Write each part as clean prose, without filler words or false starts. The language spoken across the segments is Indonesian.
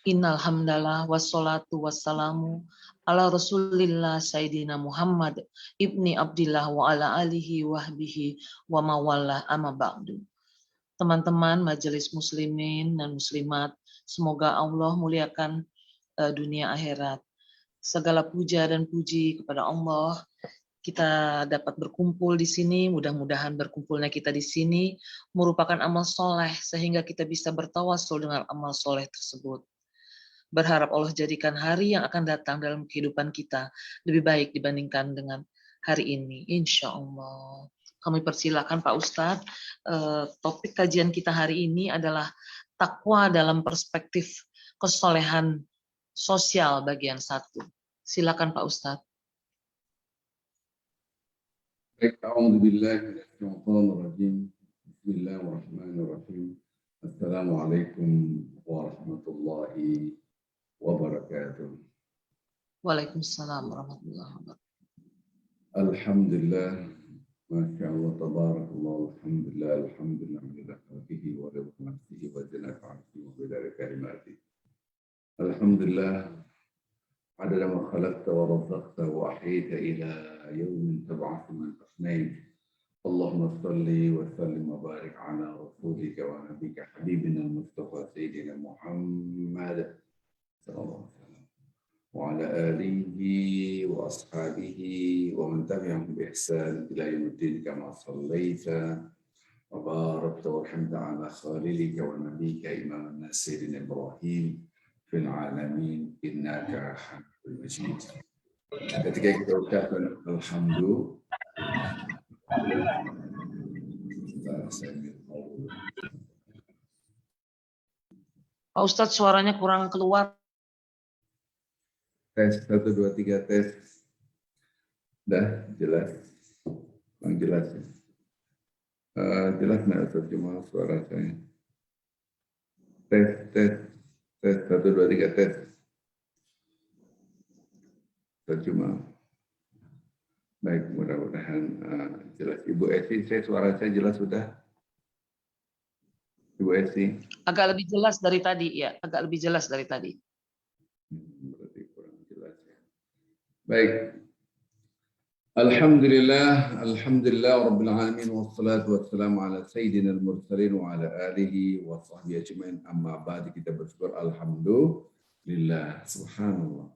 Innal hamdalah wassalatu wassalamu ala Rasulillah Sayyidina Muhammad ibni Abdillah wa ala alihi wahbihi wa mawallah amma ba'du. Teman-teman majelis muslimin dan muslimat, semoga Allah muliakan dunia akhirat. Segala puja dan puji kepada Allah. Kita dapat berkumpul di sini, mudah-mudahan berkumpulnya kita di sini merupakan amal soleh sehingga kita bisa bertawasul dengan amal soleh tersebut. Berharap Allah jadikan hari yang akan datang dalam kehidupan kita lebih baik dibandingkan dengan hari ini, insya Allah. Kami persilakan Pak Ustadz, topik kajian kita hari ini adalah takwa dalam perspektif kesolehan sosial bagian 1. Silakan Pak Ustadz. Baik, a'udzubillahi minasyaitonir rajim. Bismillahirrahmanirrahim. Assalamualaikum warahmatullahi wabarakatuh. Waalaikumsalam warahmatullahi wabarakatuh. Alhamdulillah, masya Allah, tabarakallah, alhamdulillah, alhamdulillah, alhamdulillah, wa ridha nafsihi wa zinata arsihi wa bidari kalimati. Alhamdulillah, adada ma khalaqta wa razaqta wa ahyayta ila yawmin tab'atsu man afnayt. Allahumma salli wa sallim wa barik ala rasulika wa nabika habibina al-Mustafa Sayyidina Muhammad sallallahu alaihi wasallam wa ala alihi wa ashabihi wa man tabi'ahum bi ihsan ila yaumiddin kama sallaita wa barakta wa hamda ala khalilika wa nabika imam an-nas Sayyidina Ibrahim fil alamin innaka hamidun majid. Ketika kita ucapkan alhamdulillah, Pak Ustadz, suaranya kurang keluar. Tes 1, 2, 3 tes. Dah jelas? Kurang jelas ya? Jelas nggak terjemah suara saya? Tes 1, 2, 3 tes. Terjemah. Baik, mudah-mudahan jelas. Ibu Esi, suara saya jelas sudah? Ibu Esi? Agak lebih jelas dari tadi, ya. Agak lebih jelas dari tadi. Berarti kurang jelas ya. Baik. Alhamdulillah, alhamdulillah rabbil alamin wassalatu wassalamu ala sayyidina al-mursalin wa ala alihi wa sahbihi ajmain. Amma ba'd, kita bersyukur alhamdulillah, subhanallah.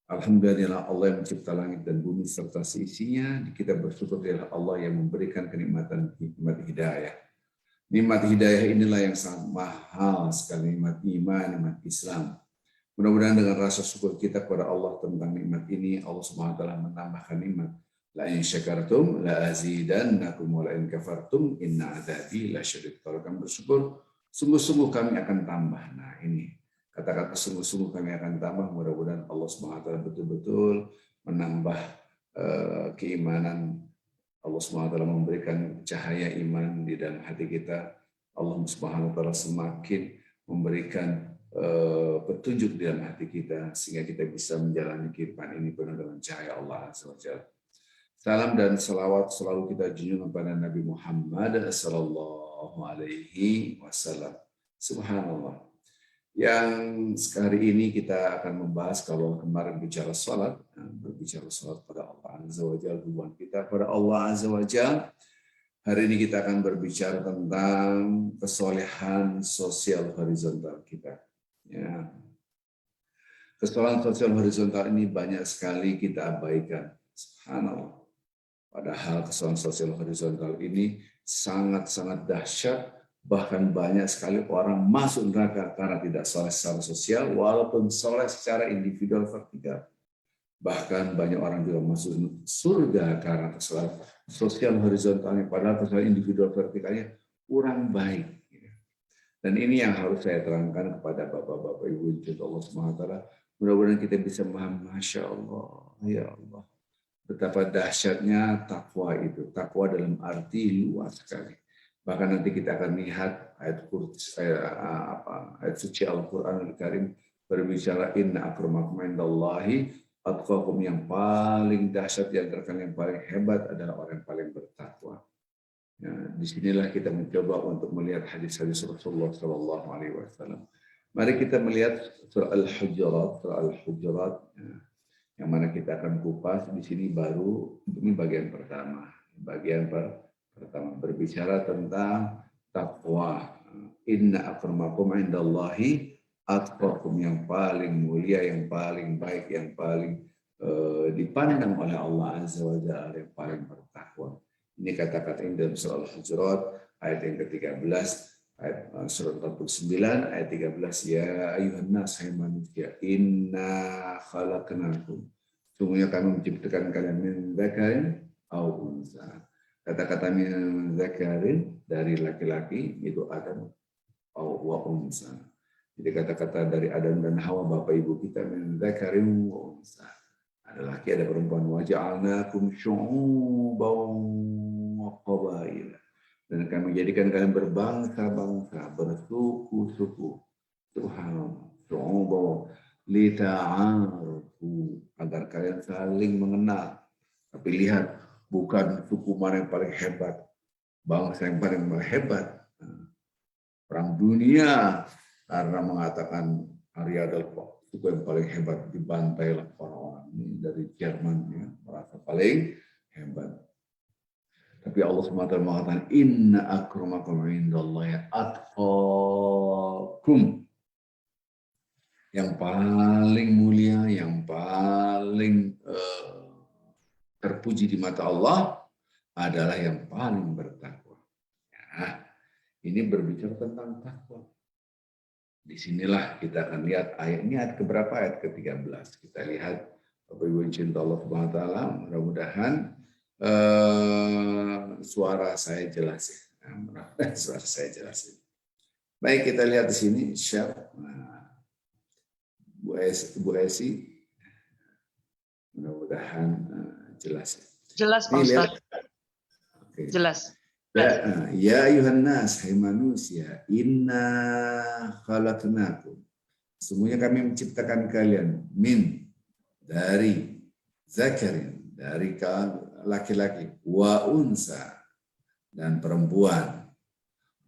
Alhamdulillah Allah yang mencipta langit dan bumi serta seisinya. Kita bersyukur kepada Allah yang memberikan kenikmatan nikmat hidayah. Nikmat hidayah inilah yang sangat mahal sekali, nikmat iman, nikmat Islam. Mudah-mudahan dengan rasa syukur kita kepada Allah tentang nikmat ini, Allah Subhanahu wa taala menambahkan nikmat. La in syakartum la azidannakum wa la in kafartum inna adzabi lasyadid. Kalau kamu bersyukur, sungguh-sungguh kami akan tambah. Nah, ini kata-kata sungguh-sungguh kami akan tambah. Mudah-mudahan Allah Subhanahu wa taala betul-betul menambah keimanan. Allah Subhanahu wa taala memberikan cahaya iman di dalam hati kita. Allah Subhanahu wa taala semakin memberikan petunjuk di dalam hati kita sehingga kita bisa menjalani kehidupan ini penuh dengan cahaya Allah Azza wa Jalla. Salam dan salawat selalu kita junjung kepada Nabi Muhammad sallallahu alaihi wasallam. Subhanallah. Yang hari ini kita akan membahas, kalau kemarin bicara salat, berbicara salat pada Allah Azza wa Jalla, hubungan kita pada Allah Azza wa Jalla. Hari ini kita akan berbicara tentang kesolehan sosial horizontal kita. Ya. Kesolehan sosial horizontal ini banyak sekali kita abaikan. Subhanallah. Padahal kesolehan sosial horizontal ini sangat-sangat dahsyat. Bahkan banyak sekali orang masuk neraka karena tidak soleh secara sosial, walaupun soleh secara individual vertikal. Bahkan banyak orang juga masuk surga karena kesolehan sosial horizontalnya, padahal kesolehan individual vertikalnya kurang baik. Dan ini yang harus saya terangkan kepada bapak-bapak ibu Allah Subhanahu wa taala. Mudah-mudahan kita bisa memahami, masya Allah, ya Allah, betapa dahsyatnya takwa itu. Takwa dalam arti luas sekali. Bahkan nanti kita akan lihat ayat suci Al-Quran Al-Karim berbicara inna akramakum indallahi atqakum, yang paling dahsyat di antara kalian, yang paling hebat adalah orang yang paling bertakwa. Ya, disinilah kita mencoba untuk melihat hadis-hadis Rasulullah Sallallahu Alaihi Wasallam. Mari kita melihat surah Al-Hujurat, yang mana kita akan kupas di sini baru ini bagian pertama. Pertama berbicara tentang takwa. Inna akramakum indallahi atqakum, yang paling mulia, yang paling baik, yang paling dipandang oleh Allah Azza wa Jalla, yang paling bertakwa. Ini kata-kata ini dalam surah Al-Hujurat ayat yang ke-13. Ayat surat 49 ayat 13, ya ayuhan nas, hai manusia, inna khalaqnakum, sungguhnya kami menciptakan kalian min dzakarin au unsa. Kata-kata min dzakarin dari laki-laki itu Adam, au wa unsa. Jadi kata-kata dari Adam dan Hawa bapak ibu kita min dzakarin wa unsa. Ada laki ada perempuan, wa ja'alnakum syu'uban wa qabaila. Dan kami jadikan kalian berbangsa-bangsa, bersuku-suku. Subhanallah. Syu'uban lita'arufu, agar kalian saling mengenal. Tapi lihat, bukan suku mana yang paling hebat, bangsa yang paling hebat. Perang dunia karena mengatakan Arya adalah suku yang paling hebat, dibantailah orang-orang ini dari Jerman, ya, merasa paling hebat. Tapi Allah SWT mengatakan inna akramakum indallahi atqakum. Yang paling mulia, yang paling terpuji di mata Allah adalah yang paling bertakwa. Ya, ini berbicara tentang takwa. Disinilah kita akan lihat ayat ini, ayat keberapa? Ayat ke-13. Kita lihat, Bapak Ibu yang cinta Allah Subhanahu wa taala, mudah-mudahan suara saya jelas ya. Suara saya jelas. Baik, kita lihat di sini share. Nah, Bu Esi, mudah-mudahan jelas. Jelas Pak Ustadz. Okay. Jelas. Ya ayuhan nas, hai manusia, inna khalaqnakum. Sesungguhnya kami menciptakan kalian min, dari zakarin, dari laki-laki, wa unsa, dan perempuan,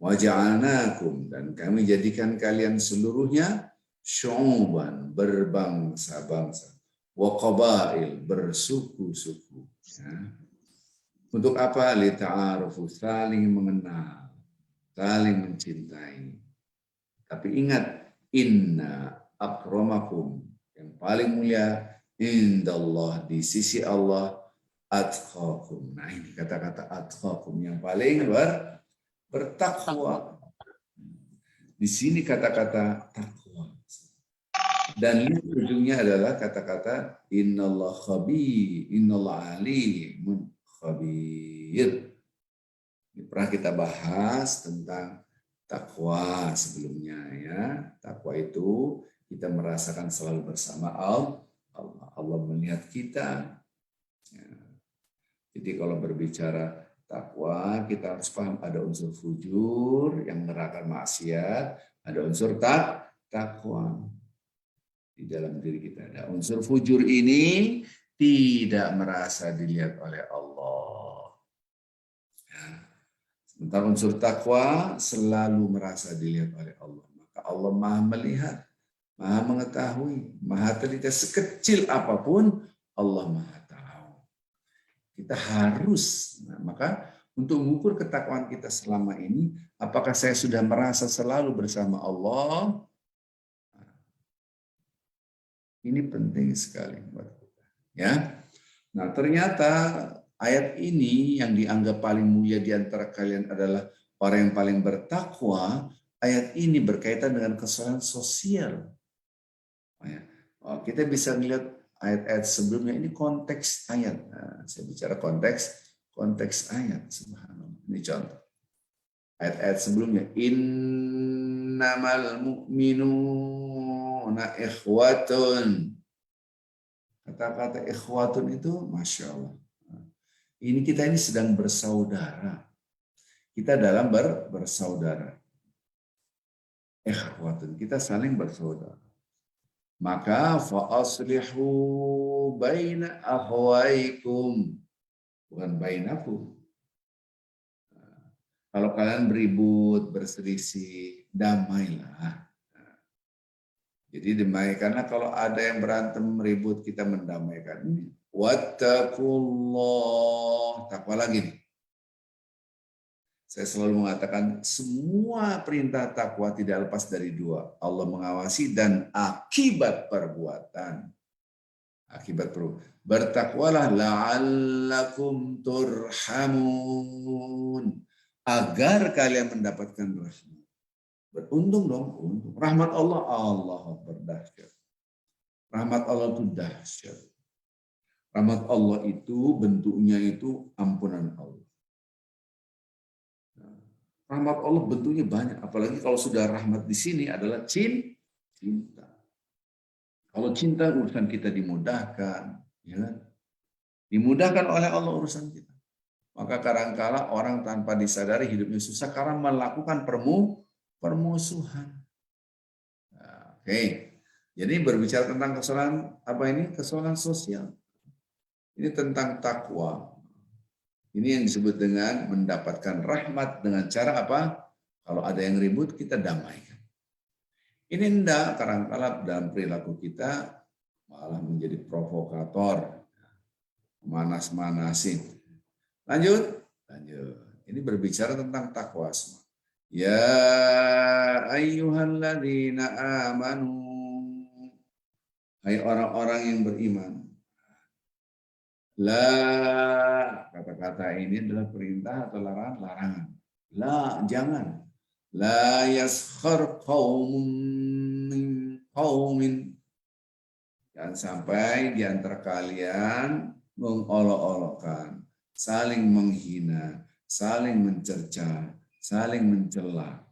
wa ja'alnakum, dan kami jadikan kalian seluruhnya syu'uban, berbangsa-bangsa, wa qabail, bersuku-suku. Ya. Untuk apa? Lita'arufu, saling mengenal, saling mencintai. Tapi ingat, inna akramakum, yang paling mulia, indallah, di sisi Allah, atqakum. Nah, ini kata-kata atqakum, yang paling bertakwa. Di sini kata-kata takwa. Dan ujungnya adalah kata-kata innallah khabir, innallah alimun khabir. Ini pernah kita bahas tentang takwa sebelumnya, ya. Takwa itu kita merasakan selalu bersama Allah. Allah melihat kita. Ya. Jadi kalau berbicara takwa, kita harus paham ada unsur fujur yang menerangkan maksiat, ada unsur takwa di dalam diri kita. Ada unsur fujur ini tidak merasa dilihat oleh Allah. Ya. Sementara unsur takwa selalu merasa dilihat oleh Allah. Maka Allah Maha melihat, Maha mengetahui, Maha teliti, sekecil apapun Allah Maha tahu. Kita harus, maka untuk mengukur ketakwaan kita selama ini, apakah saya sudah merasa selalu bersama Allah? Ini penting sekali buat kita. Ya. Nah, ternyata ayat ini yang dianggap paling mulia di antara kalian adalah orang yang paling bertakwa. Ayat ini berkaitan dengan kesalahan sosial. Kita bisa melihat ayat-ayat sebelumnya, ini konteks ayat. Nah, saya bicara konteks ayat. Subhanallah. Ini contoh. Ayat-ayat sebelumnya, innamal mu'minuna ikhwatun. Kata-kata ikhwatun itu, Masya Allah. Ini kita ini sedang bersaudara. Kita dalam bersaudara. Ikhwatun, kita saling bersaudara. Maka fa'aslihu baina akhwaikum. Bukan bainakum. Kalau kalian beribut, berselisih, damailah. Jadi damaikanlah kalau ada yang berantem ribut kita mendamaikan. Wattaqullah, takwa lagi nih. Saya selalu mengatakan semua perintah takwa tidak lepas dari dua. Allah mengawasi dan akibat perbuatan. Akibat perbuatan. Bertakwalah la'allakum turhamun. Agar kalian mendapatkan rahmat. Beruntung dong. Untung. Rahmat Allah, Allah berdahsyat. Rahmat Allah itu dahsyat. Rahmat Allah itu bentuknya itu ampunan Allah. Rahmat Allah bentuknya banyak, apalagi kalau sudah rahmat di sini adalah cinta. Kalau cinta urusan kita dimudahkan, ya kan? Dimudahkan oleh Allah urusan kita. Maka kadangkala orang tanpa disadari hidupnya susah karena melakukan permusuhan. Nah, oke. Jadi berbicara tentang kesalahan apa ini? Kesalahan sosial. Ini tentang takwa. Ini yang disebut dengan mendapatkan rahmat dengan cara apa? Kalau ada yang ribut, kita damaikan. Ini enggak, kadang-kadang dalam perilaku kita malah menjadi provokator, manas-manasin. Lanjut. Ini berbicara tentang takwa semua. Ya ayyuhalladzina amanu. Hai orang-orang yang beriman. La, kata-kata ini adalah perintah atau larangan? La, jangan. La yaskhar qaumun min qaumin. Jangan sampai di antara kalian mengolok-olokkan, saling menghina, saling mencerca, saling mencela.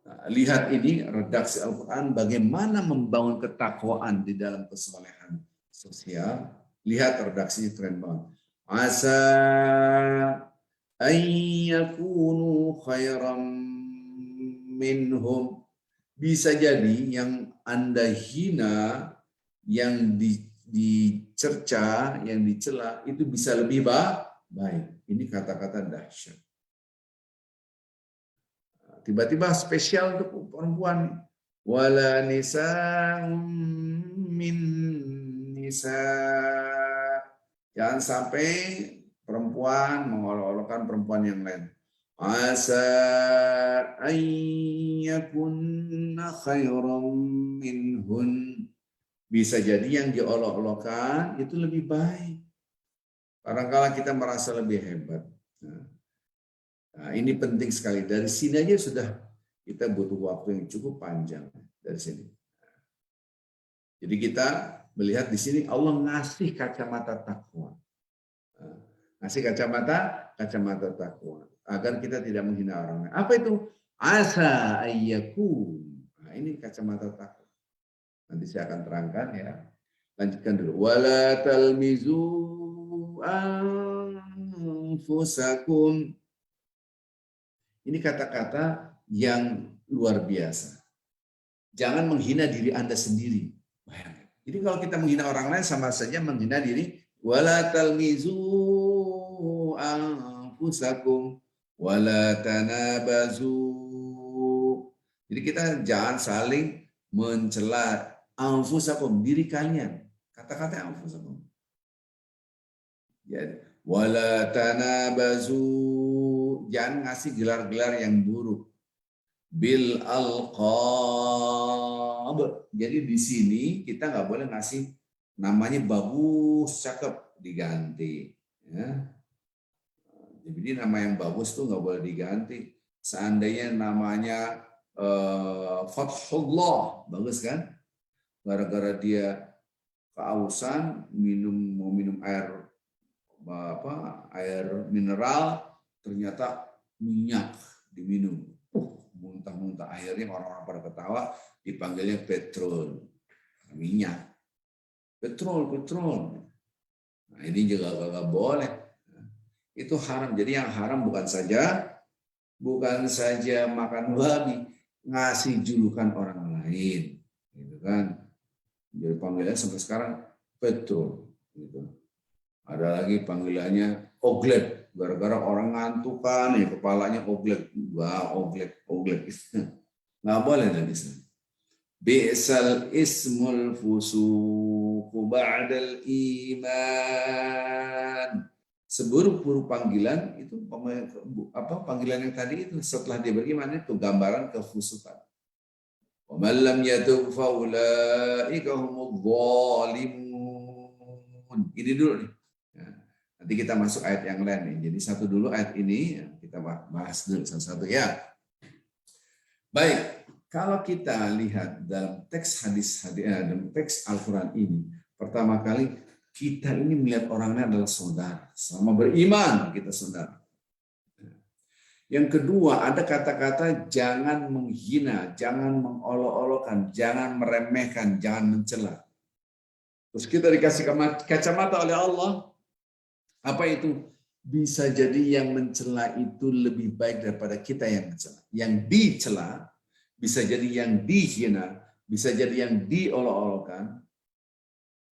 Nah, lihat ini redaksi Al-Quran bagaimana membangun ketakwaan di dalam kesolehan sosial. Lihat redaksinya keren banget. Asa ayyakunu khairam minhum. Bisa jadi yang Anda hina, yang dicerca, yang dicela, itu bisa lebih baik. Ini kata-kata dahsyat. Tiba-tiba spesial untuk perempuan. Wala nisa'um min nisa. Jangan sampai perempuan mengolok-olokkan perempuan yang lain. Asa ayyakunna khairam minhun. Bisa jadi yang diolok-olokkan itu lebih baik. Kadang-kadang kita merasa lebih hebat. Nah, ini penting sekali. Dari sini aja sudah kita butuh waktu yang cukup panjang dari sini. Jadi kita melihat di sini Allah ngasih kacamata takwa. Ngasih kacamata takwa agar kita tidak menghina orang lain. Apa itu? Asa ayyakun. Nah, ini kacamata takwa. Nanti saya akan terangkan ya. Lanjutkan dulu. Wala talmizu anfusakum. Ini kata-kata yang luar biasa. Jangan menghina diri Anda sendiri. Bayangkan. Jadi kalau kita menghina orang lain sama saja menghina diri. Wala talmizu anfusakum wala tanabazu. Jadi kita jangan saling mencela anfusakum, diri kalian. Kata-kata anfusakum. Jadi wala tanabazu. Jangan ngasih gelar-gelar yang buruk. Bil alqab. Jadi di sini kita nggak boleh ngasih namanya bagus, cakep, diganti. Ya. Jadi nama yang bagus tuh nggak boleh diganti. Seandainya namanya Fathullah, bagus kan? Gara-gara dia kehausan, mau minum air mineral, ternyata minyak diminum. Muntah-muntah, akhirnya orang-orang pada ketawa, dipanggilnya petrol. Minyak. Petrol. Nah, ini juga gak boleh. Itu haram. Jadi yang haram bukan saja makan babi, ngasih julukan orang lain. Gitu kan. Jadi panggilannya sampai sekarang petrol. Gitu. Ada lagi panggilannya oglek. Gara-gara orang ngantukan, ya kepalanya oglek. Wah, oglek. Nggak boleh dari sana. Bi'sal ismul fusuqu ba'dal iman. Seburuk-buruk panggilan itu panggilan yang tadi itu setelah dia beriman itu gambaran kefusukan. Wa man lam yatub fa ulaika humudz zalimun. Ini dulu nih. Nah, nanti kita masuk ayat yang lain nih. Jadi satu dulu ayat ini kita bahas dulu satu-satu ya. Baik, kalau kita lihat dalam teks dalam teks Al-Quran ini, pertama kali kita ini melihat orangnya adalah saudara. Sama beriman kita saudara. Yang kedua, ada kata-kata jangan menghina, jangan mengolok-olokkan, jangan meremehkan, jangan mencela. Terus kita dikasih kacamata oleh Allah. Apa itu? Bisa jadi yang mencela itu lebih baik daripada kita yang mencela. Yang dicela bisa jadi yang dihina, bisa jadi yang diolok-olokkan,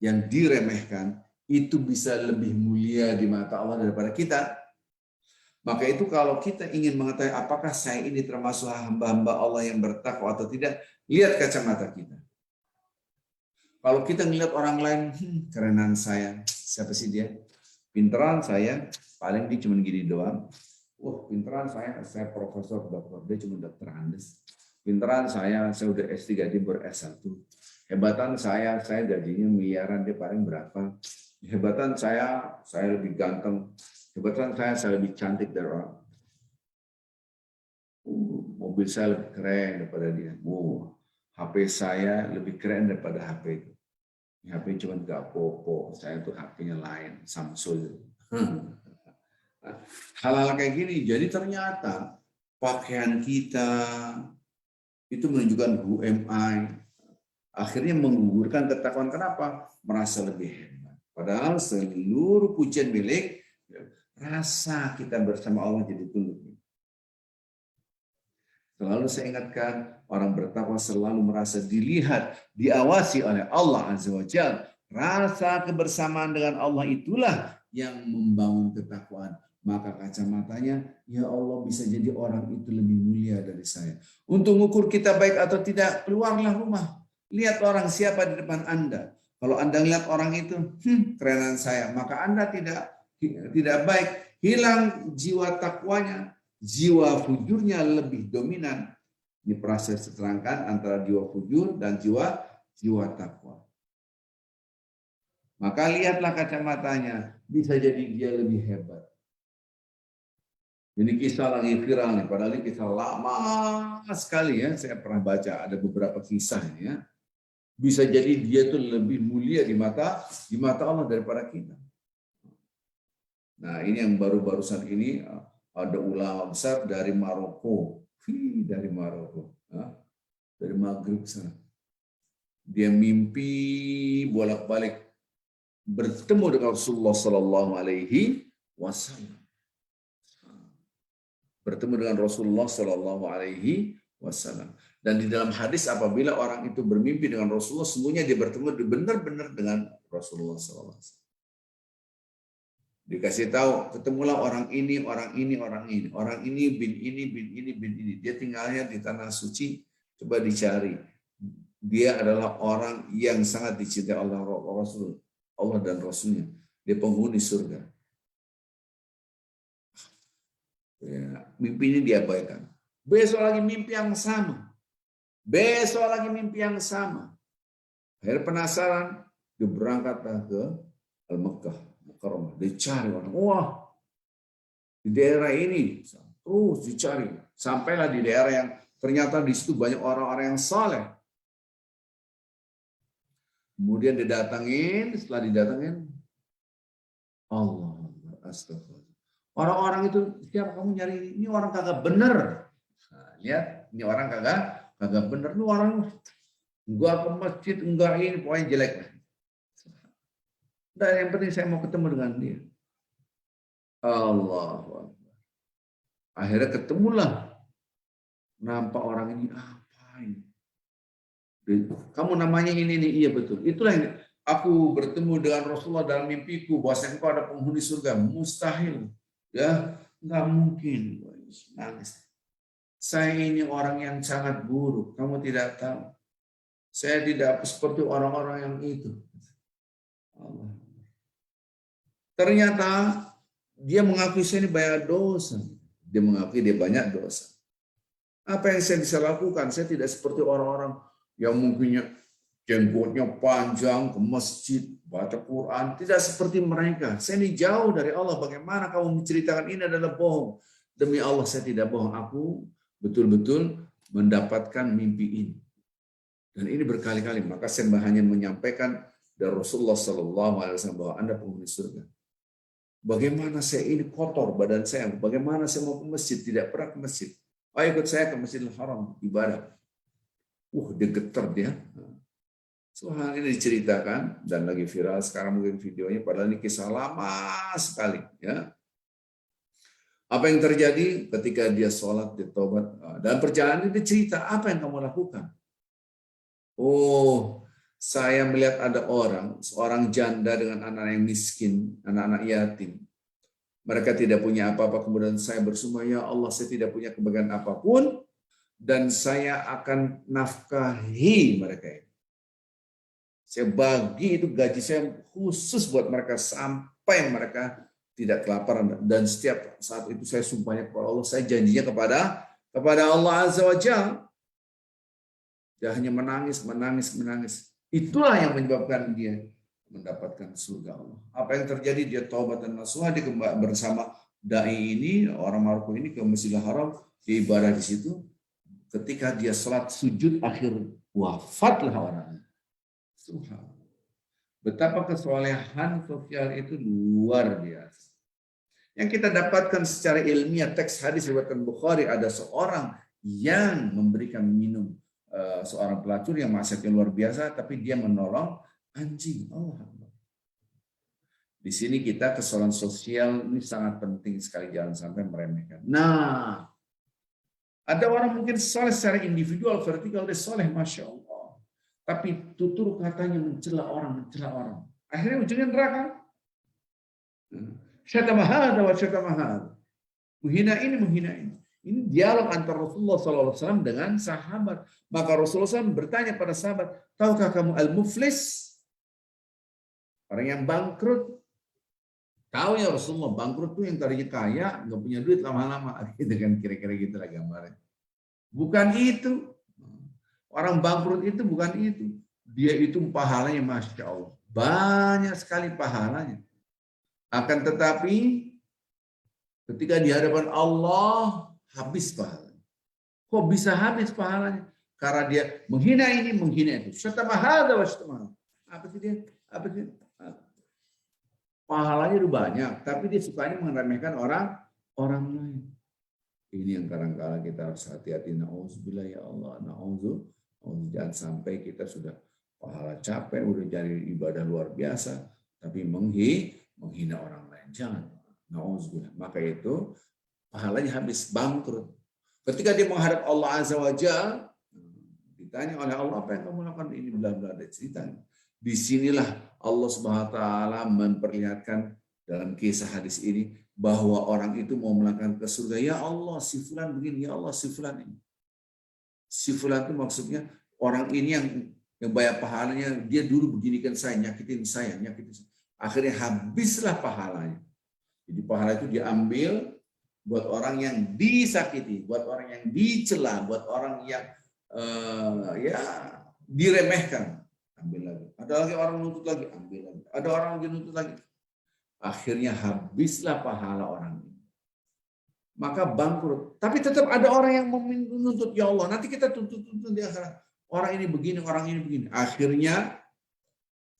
yang diremehkan, itu bisa lebih mulia di mata Allah daripada kita. Maka itu kalau kita ingin mengetahui apakah saya ini termasuk hamba-hamba Allah yang bertakwa atau tidak, lihat kacamata kita. Kalau kita melihat orang lain, kerenan saya, siapa sih dia? Pinteran saya, paling dia cuma gini doang. Wah, pinteran saya profesor, dokter, dia cuma dokter Andes. Pinteran saya udah S3, dia ber-S1. Hebatan saya gajinya miliaran, dia paling berapa. Hebatan saya lebih ganteng. Hebatan saya lebih cantik dari orang. Mobil saya lebih keren daripada dia. HP saya lebih keren daripada HP itu. HP cuma nggak popo, saya tuh HP-nya lain, Samsung. Hal-hal kayak gini, jadi ternyata pakaian kita itu menunjukkan who am I. Akhirnya menggugurkan ketakwaan. Kenapa? Merasa lebih hebat. Padahal seluruh pujian milik rasa kita bersama Allah jadi tunduk. Selalu saya ingatkan, orang bertakwa selalu merasa dilihat, diawasi oleh Allah Azza wa Jalla. Rasa kebersamaan dengan Allah itulah yang membangun ketakwaan. Maka kacamatanya, ya Allah bisa jadi orang itu lebih mulia dari saya. Untuk mengukur kita baik atau tidak, keluarlah rumah. Lihat orang siapa di depan Anda. Kalau Anda lihat orang itu, kerenan saya, maka Anda tidak baik. Hilang jiwa takwanya. Jiwa fujurnya lebih dominan. Ini proses diterangkan antara jiwa fujur dan jiwa takwa. Maka lihatlah kacamatanya, bisa jadi dia lebih hebat. Ini kisah lagi viral nih, padahal ini kisah lama sekali ya. Saya pernah baca ada beberapa kisah ini ya. Bisa jadi dia tuh lebih mulia di mata Allah daripada kita. Nah, ini yang baru-barusan ini ada ulama besar dari Maroko, dari Maghrib sana. Dia mimpi bolak-balik bertemu dengan Rasulullah Sallallahu Alaihi Wasallam. Bertemu dengan Rasulullah Sallallahu Alaihi Wasallam. Dan di dalam hadis apabila orang itu bermimpi dengan Rasulullah, semuanya dia bertemu benar-benar dengan Rasulullah Sallallahu Alaihi Wasallam. Dikasih tahu, ketemulah orang ini bin ini. Dia tinggalnya di tanah suci, coba dicari. Dia adalah orang yang sangat dicintai Allah dan Rasulnya. Dia penghuni surga. Ya, mimpi ini diabaikan. Besok lagi mimpi yang sama. Akhirnya penasaran, dia berangkatlah ke Al-Makkah. Dicari orang, wah di daerah ini terus dicari, sampailah di daerah yang ternyata di situ banyak orang-orang yang saleh. Kemudian setelah didatangin, Allah astagfirullah. Orang-orang itu, siapa kamu nyari ini orang kagak bener. Nah, lihat, ini orang kagak bener, ini orang enggak ke masjid, enggak ini, pokoknya jelek. Dan yang penting saya mau ketemu dengan dia. Allah. Akhirnya ketemulah. Nampak orang ini apa ini? Kamu namanya ini nih, iya betul. Itulah yang aku bertemu dengan Rasulullah dalam mimpiku bahwasanya engkau ada penghuni surga. Mustahil. Ya, enggak mungkin. Nangis. Saya ini orang yang sangat buruk. Kamu tidak tahu. Saya tidak seperti orang-orang yang itu. Allah. Ternyata dia mengakui saya ini banyak dosa. Dia mengakui dia banyak dosa. Apa yang saya bisa lakukan? Saya tidak seperti orang-orang yang mungkinnya jenggotnya panjang ke masjid, baca Quran. Tidak seperti mereka. Saya ini jauh dari Allah. Bagaimana kamu menceritakan ini adalah bohong? Demi Allah saya tidak bohong. Aku betul-betul mendapatkan mimpi ini. Dan ini berkali-kali. Maka saya hanya menyampaikan dari Rasulullah SAW bahwa Anda penghuni surga. Bagaimana saya ini kotor badan saya? Bagaimana saya mau ke masjid? Tidak pernah ke masjid. Ayo ikut saya ke Masjidil Haram ibadah. Dia getar dia. So, hal ini diceritakan dan lagi viral sekarang mungkin videonya. Padahal ini kisah lama sekali. Ya. Apa yang terjadi ketika dia sholat, dia tobat. Dan perjalanan ini cerita apa yang kamu lakukan? Saya melihat ada seorang janda dengan anak yang miskin, anak-anak yatim. Mereka tidak punya apa-apa, kemudian saya bersumpah, ya Allah, saya tidak punya kebahagiaan apapun, dan saya akan nafkahi mereka. Saya bagi itu gaji saya khusus buat mereka sampai mereka tidak kelaparan. Dan setiap saat itu saya sumpahnya kepada Allah, saya janjinya kepada Allah Azza wa Jalla. Dia hanya menangis. Itulah yang menyebabkan dia mendapatkan surga Allah. Apa yang terjadi? Dia taubat dan nasuha, dia bersama dai ini, orang Maroko ini ke Masjidil Haram, dia ibadah di situ. Ketika dia salat sujud akhir, wafatlah orangnya. Subhanallah. Betapa kesolehan sosial itu luar biasa. Yang kita dapatkan secara ilmiah, teks hadis riwayat Bukhari, ada seorang yang memberikan minum seorang pelacur yang maksudnya luar biasa, tapi dia menolong anjing. Di sini kita kesolehan sosial ini sangat penting sekali, jangan sampai meremehkan. Nah, ada orang mungkin soleh secara individual, vertikal, dia soleh, masya Allah. Tapi tutur katanya mencela orang. Akhirnya ujungnya neraka. Syatamahada wa syatamahada. Menghina ini. Ini dialog antara Rasulullah SAW dengan sahabat. Maka Rasulullah SAW bertanya pada sahabat, tahukah kamu al-muflis? Orang yang bangkrut. Tahu ya Rasulullah, bangkrut itu yang tadinya kaya, nggak punya duit lama-lama. Gitu kan, kira-kira gitu lah gambarnya. Bukan itu. Orang bangkrut itu bukan itu. Dia itu pahalanya Masya Allah. Banyak sekali pahalanya. Akan tetapi, ketika di hadapan Allah, habis pahalanya. Kok bisa habis pahalanya? Karena dia menghina ini, menghina itu. Syatamahada wa syatamahada. Apa sih dia? Pahalanya itu banyak, tapi dia sukanya meremehkan orang lain. Ini yang kadang-kadang kita harus hati-hati. Na'udzubillah ya Allah. Jangan sampai kita sudah pahala capek, udah jadi ibadah luar biasa, tapi menghina orang lain. Jangan. Na'udzubillah. Maka itu pahalanya habis, bangkrut. Ketika dia menghadap Allah Azza wa Jalla, ditanya oleh Allah, apa yang kamu lakukan? Ini bla-bla ada ceritanya. Disinilah Allah Subhanahu wa taala memperlihatkan dalam kisah hadis ini bahwa orang itu mau melangkah ke surga. Ya Allah, si fulan begini, ya Allah, si fulan ini. Si fulan itu maksudnya orang ini yang banyak pahalanya, dia dulu beginikan saya, nyakitin saya. Akhirnya habislah pahalanya. Jadi pahala itu diambil buat orang yang disakiti, buat orang yang dicela, buat orang yang diremehkan. Ambil lagi. Ada lagi orang nuntut lagi, ambil lagi. Ada orang lagi nuntut lagi. Akhirnya habislah pahala orang ini. Maka bangkrut. Tapi tetap ada orang yang menuntut, ya Allah, nanti kita tuntut di akhirat. Orang ini begini, orang ini begini. Akhirnya,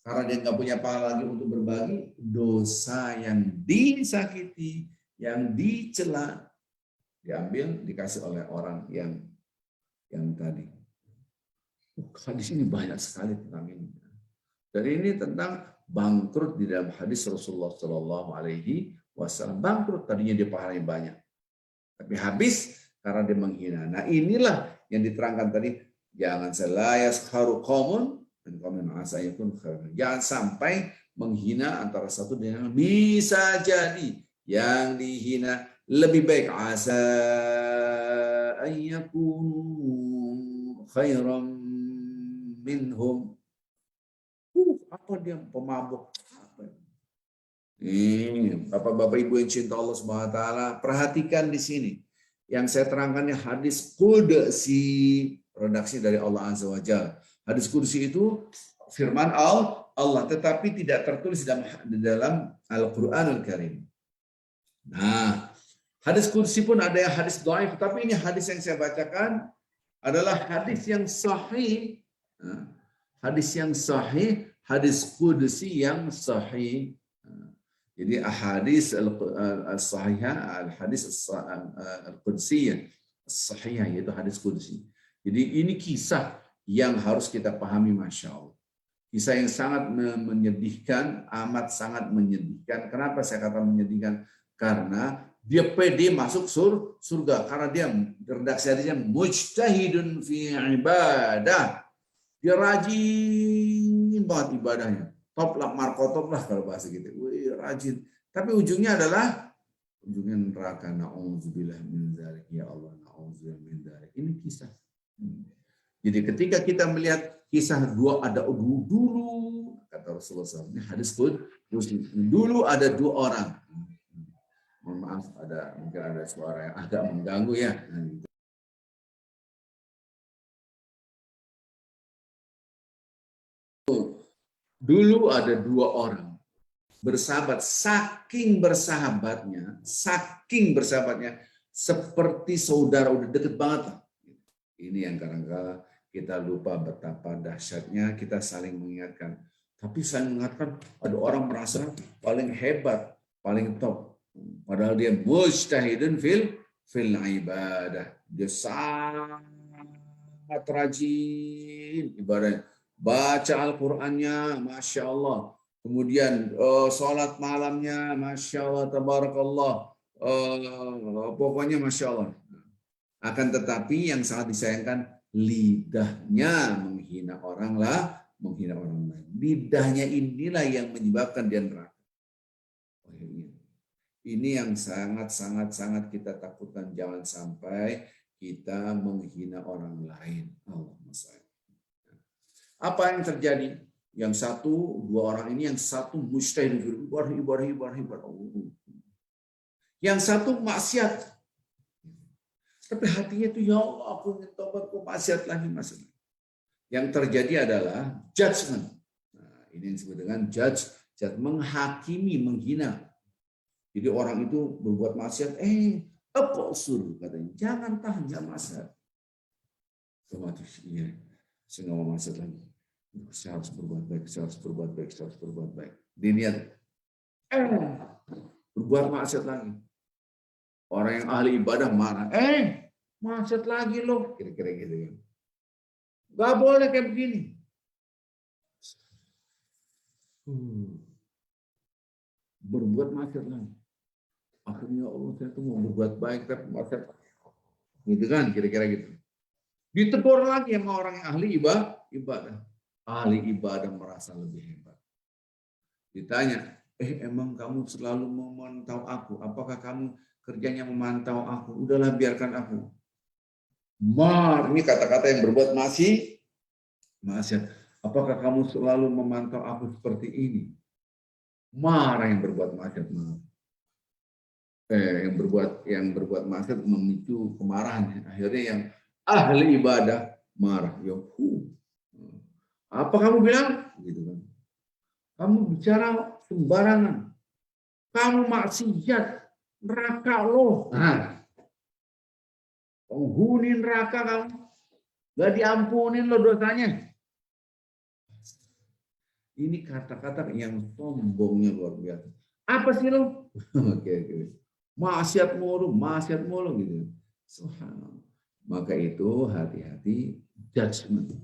karena dia nggak punya pahala lagi untuk berbagi, dosa yang disakiti, yang dicela, diambil, dikasih oleh orang yang tadi. Hadis ini banyak sekali tentang ini. Dan ini tentang bangkrut di dalam hadis Rasulullah Shallallahu Alaihi Wasallam. Bangkrut tadinya dia pahalanya banyak, tapi habis karena dia menghina. Nah inilah yang diterangkan tadi. Jangan selayas haru qaumun dan qaumun asayakun khair. Jangan sampai menghina antara satu dengan yang bisa jadi yang dihina lebih baik asa ayyakun khairam minhum. Apa dia pemabuk? Bapak-bapak Ibu yang cinta Allah Subhanahu wa taala, perhatikan di sini. Yang saya terangkannya hadis qudsi, redaksi dari Allah Azza wa Jalla. Hadis qudsi itu firman Allah, tetapi tidak tertulis di dalam Al-Qur'anul Karim. Nah, hadis qudsi pun ada yang hadis dhaif, tapi ini hadis yang saya bacakan adalah hadis yang sahih. Hadis yang sahih, hadis qudsi yang sahih. Jadi ahadis al-sahihah, al-hadis al-qudsiyah, sahihah, yaitu hadis qudsi. Jadi ini kisah yang harus kita pahami, Masya Allah. Kisah yang sangat menyedihkan, amat sangat menyedihkan. Kenapa saya kata menyedihkan? Karena dia pede masuk surga. Karena dia, redaksi hadisnya, mujtahidun fi ibadah. Dia rajin banget ibadahnya. Top lah, markotop lah kalau bahasa gitu. Wih, rajin. Tapi ujungnya neraka. Na'udzubillah min dzalik. Ya Allah, na'udzubillah min dzalik. Ini kisah. Jadi ketika kita melihat kisah ada dulu, kata Rasulullah SAW, ini hadis qudsi. Dulu ada dua orang. Mohon maaf, mungkin ada suara yang agak mengganggu ya. Dulu ada dua orang bersahabat, saking bersahabatnya, seperti saudara, udah deket banget. Ini yang kadang-kadang kita lupa betapa dahsyatnya kita saling mengingatkan. Tapi saling mengingatkan, ada orang merasa paling hebat, paling top. Padahal dia mujtahidun fil ibadah. Dia sangat rajin ibadahnya. Baca Al-Qur'annya, Masya Allah. Kemudian sholat malamnya, Masya Allah, tabarakallah. Pokoknya Masya Allah. Akan tetapi yang sangat disayangkan, lidahnya menghina orang lain. Lidahnya inilah yang menyebabkan dia neraka. Ini yang sangat kita takutkan. Jangan sampai kita menghina orang lain. Allahumma shalli. Apa yang terjadi? Yang satu, dua orang ini, yang satu mujtahid, ibadah. Yang satu maksiat. Tapi hatinya itu, ya Allah, aku ingin tobat, kok maksiat lagi. Yang terjadi adalah judgment. Nah, ini yang disebut dengan judge, menghakimi, menghina. Jadi orang itu berbuat maksiat, aqsur, katanya, jangan tahan, jangan maksiat. Otomatis, iya. Saya nggak mau maksiat lagi. Saya harus berbuat baik. Diniat. Berbuat maksiat lagi. Orang yang ahli ibadah marah. Maksiat lagi loh. Kira-kira gitu. Gak boleh kayak begini. Berbuat maksiat lagi. Akhirnya Allah, saya tuh mau berbuat baik tapi maksiat. Gitu kan, kira-kira gitu. Ditegur lagi sama orang yang ahli ibadah. Ahli ibadah merasa lebih hebat. Ditanya, emang kamu selalu memantau aku? Apakah kamu kerjanya memantau aku? Udahlah, biarkan aku. Ini kata-kata yang berbuat maksiat. Apakah kamu selalu memantau aku seperti ini? Marah yang berbuat maksiat. Yang berbuat maksiat memicu kemarahan. Akhirnya yang ahli ibadah marah. Apa kamu bilang? Gitu kan. Kamu bicara sembarangan. Kamu maksiat, neraka loh. Penghuni neraka kamu. Gak diampunin lo dosanya. Ini kata-kata yang sombongnya luar biasa. Apa sih lo? Oke. Maksiat mulu gitu. Subhanallah. Maka itu hati-hati judgment.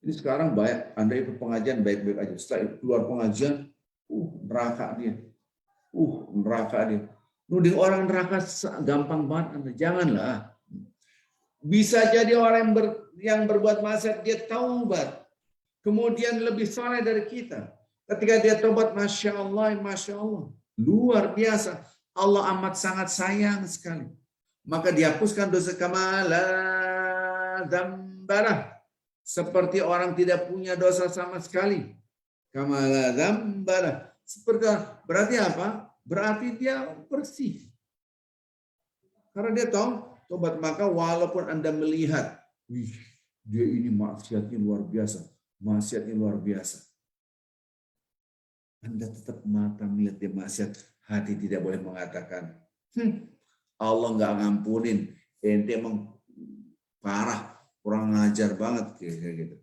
Ini sekarang banyak, Anda ikut pengajian baik-baik aja. Setelah keluar pengajian, neraka dia. Nuding orang neraka gampang banget, Anda. Janganlah. Bisa jadi orang yang berbuat maksiat, dia taubat. Kemudian lebih soleh dari kita. Ketika dia taubat, Masya Allah. Luar biasa. Allah amat sangat sayang sekali. Maka dihapuskan dosa kamala dzambarah. seperti orang tidak punya dosa sama sekali. Kama la dzamba lah. Berarti apa? Berarti dia bersih. Karena dia tahu tobat, maka walaupun Anda melihat, wih, dia ini maksiatnya luar biasa, maksiatnya luar biasa. Anda tetap mata melihat dia maksiat, hati tidak boleh mengatakan, Allah nggak ngampunin, ente emang parah, kurang ngajar banget, kayak gitu.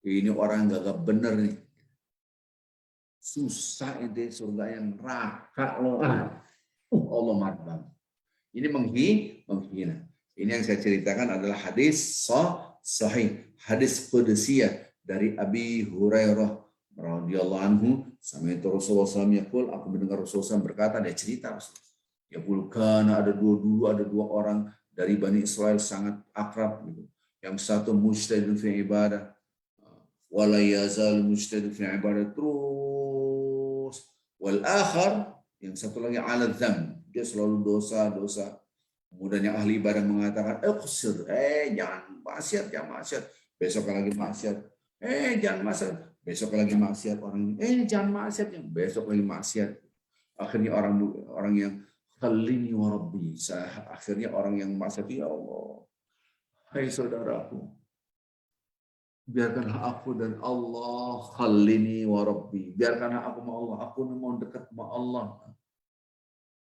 Ini orang nggak bener nih. Susah ente surga yang neraka loh. Allah marah banget. Ini menghina. Ini yang saya ceritakan adalah hadis sahih, hadis qudusiyah dari Abi Hurairah radhiyallahu anhu. Sama itu Rasulullah SAW yaqul, aku mendengar Rasulullah SAW berkata, dia cerita, ya karena ada dua orang dari Bani Israel sangat akrab gitu. Yang satu mujtahidun fi ibadah, wala yazal mujtahidun fi ibadah terus, wal akhar, yang satu lagi ala dzam, dia selalu dosa. Kemudian yang ahli ibadah mengatakan, iqsir, jangan maksiat, besok lagi maksiat, jangan maksiat, besok lagi maksiat, orang jangan maksiat, besok lagi maksiat. Akhirnya orang yang khalini wa rabbi, akhirnya orang yang maksiat, ya Allah, hai saudaraku, biarkanlah aku dan Allah, khalini wa rabbi, biarkanlah aku sama Allah, aku mau dekat sama Allah.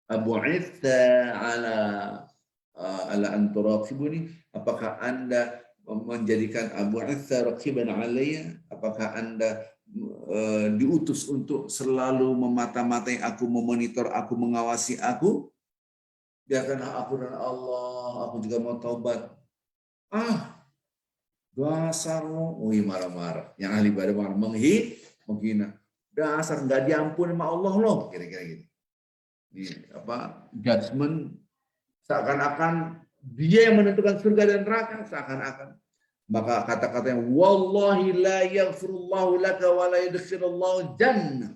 Abu Itha ala anturaqibuni, apakah Anda menjadikan Abu Itha raqiban alayya, apakah Anda diutus untuk selalu memata-matai aku, memonitor aku, mengawasi aku? Biarkanlah aku dan Allah, aku juga mau taubat. Dasar lo, marah-marah. Yang ahli ibadah marah, menghina. Dasar nggak diampuni sama Allah loh, kira-kira gitu. Ini judgment, seakan-akan dia yang menentukan surga dan neraka, seakan-akan. Maka kata-kata yang wallahi la yaghfirullahu laka wa la yadkhilullahu jannah.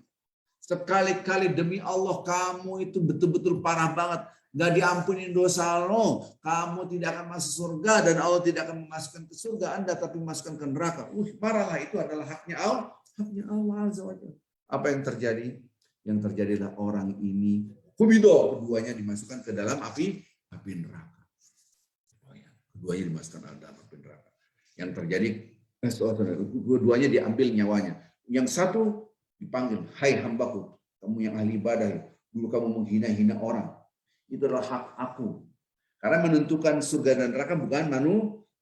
Sekali-kali demi Allah, kamu itu betul-betul parah banget, nggak diampuni dosa lo, kamu tidak akan masuk surga dan Allah tidak akan memasukkan ke surga Anda, tapi memasukkan ke neraka. Parahlah, itu adalah haknya Allah Azza wa Jalla. Apa yang terjadi? Yang terjadilah orang ini keduanya dimasukkan ke dalam api neraka. Keduanya dimasukkan ke dalam api neraka. Yang terjadi, dua-duanya diambil nyawanya. Yang satu dipanggil, hai hambaku, kamu yang ahli ibadah, dulu kamu menghina-hina orang. Itu adalah hak aku. Karena menentukan surga dan neraka bukan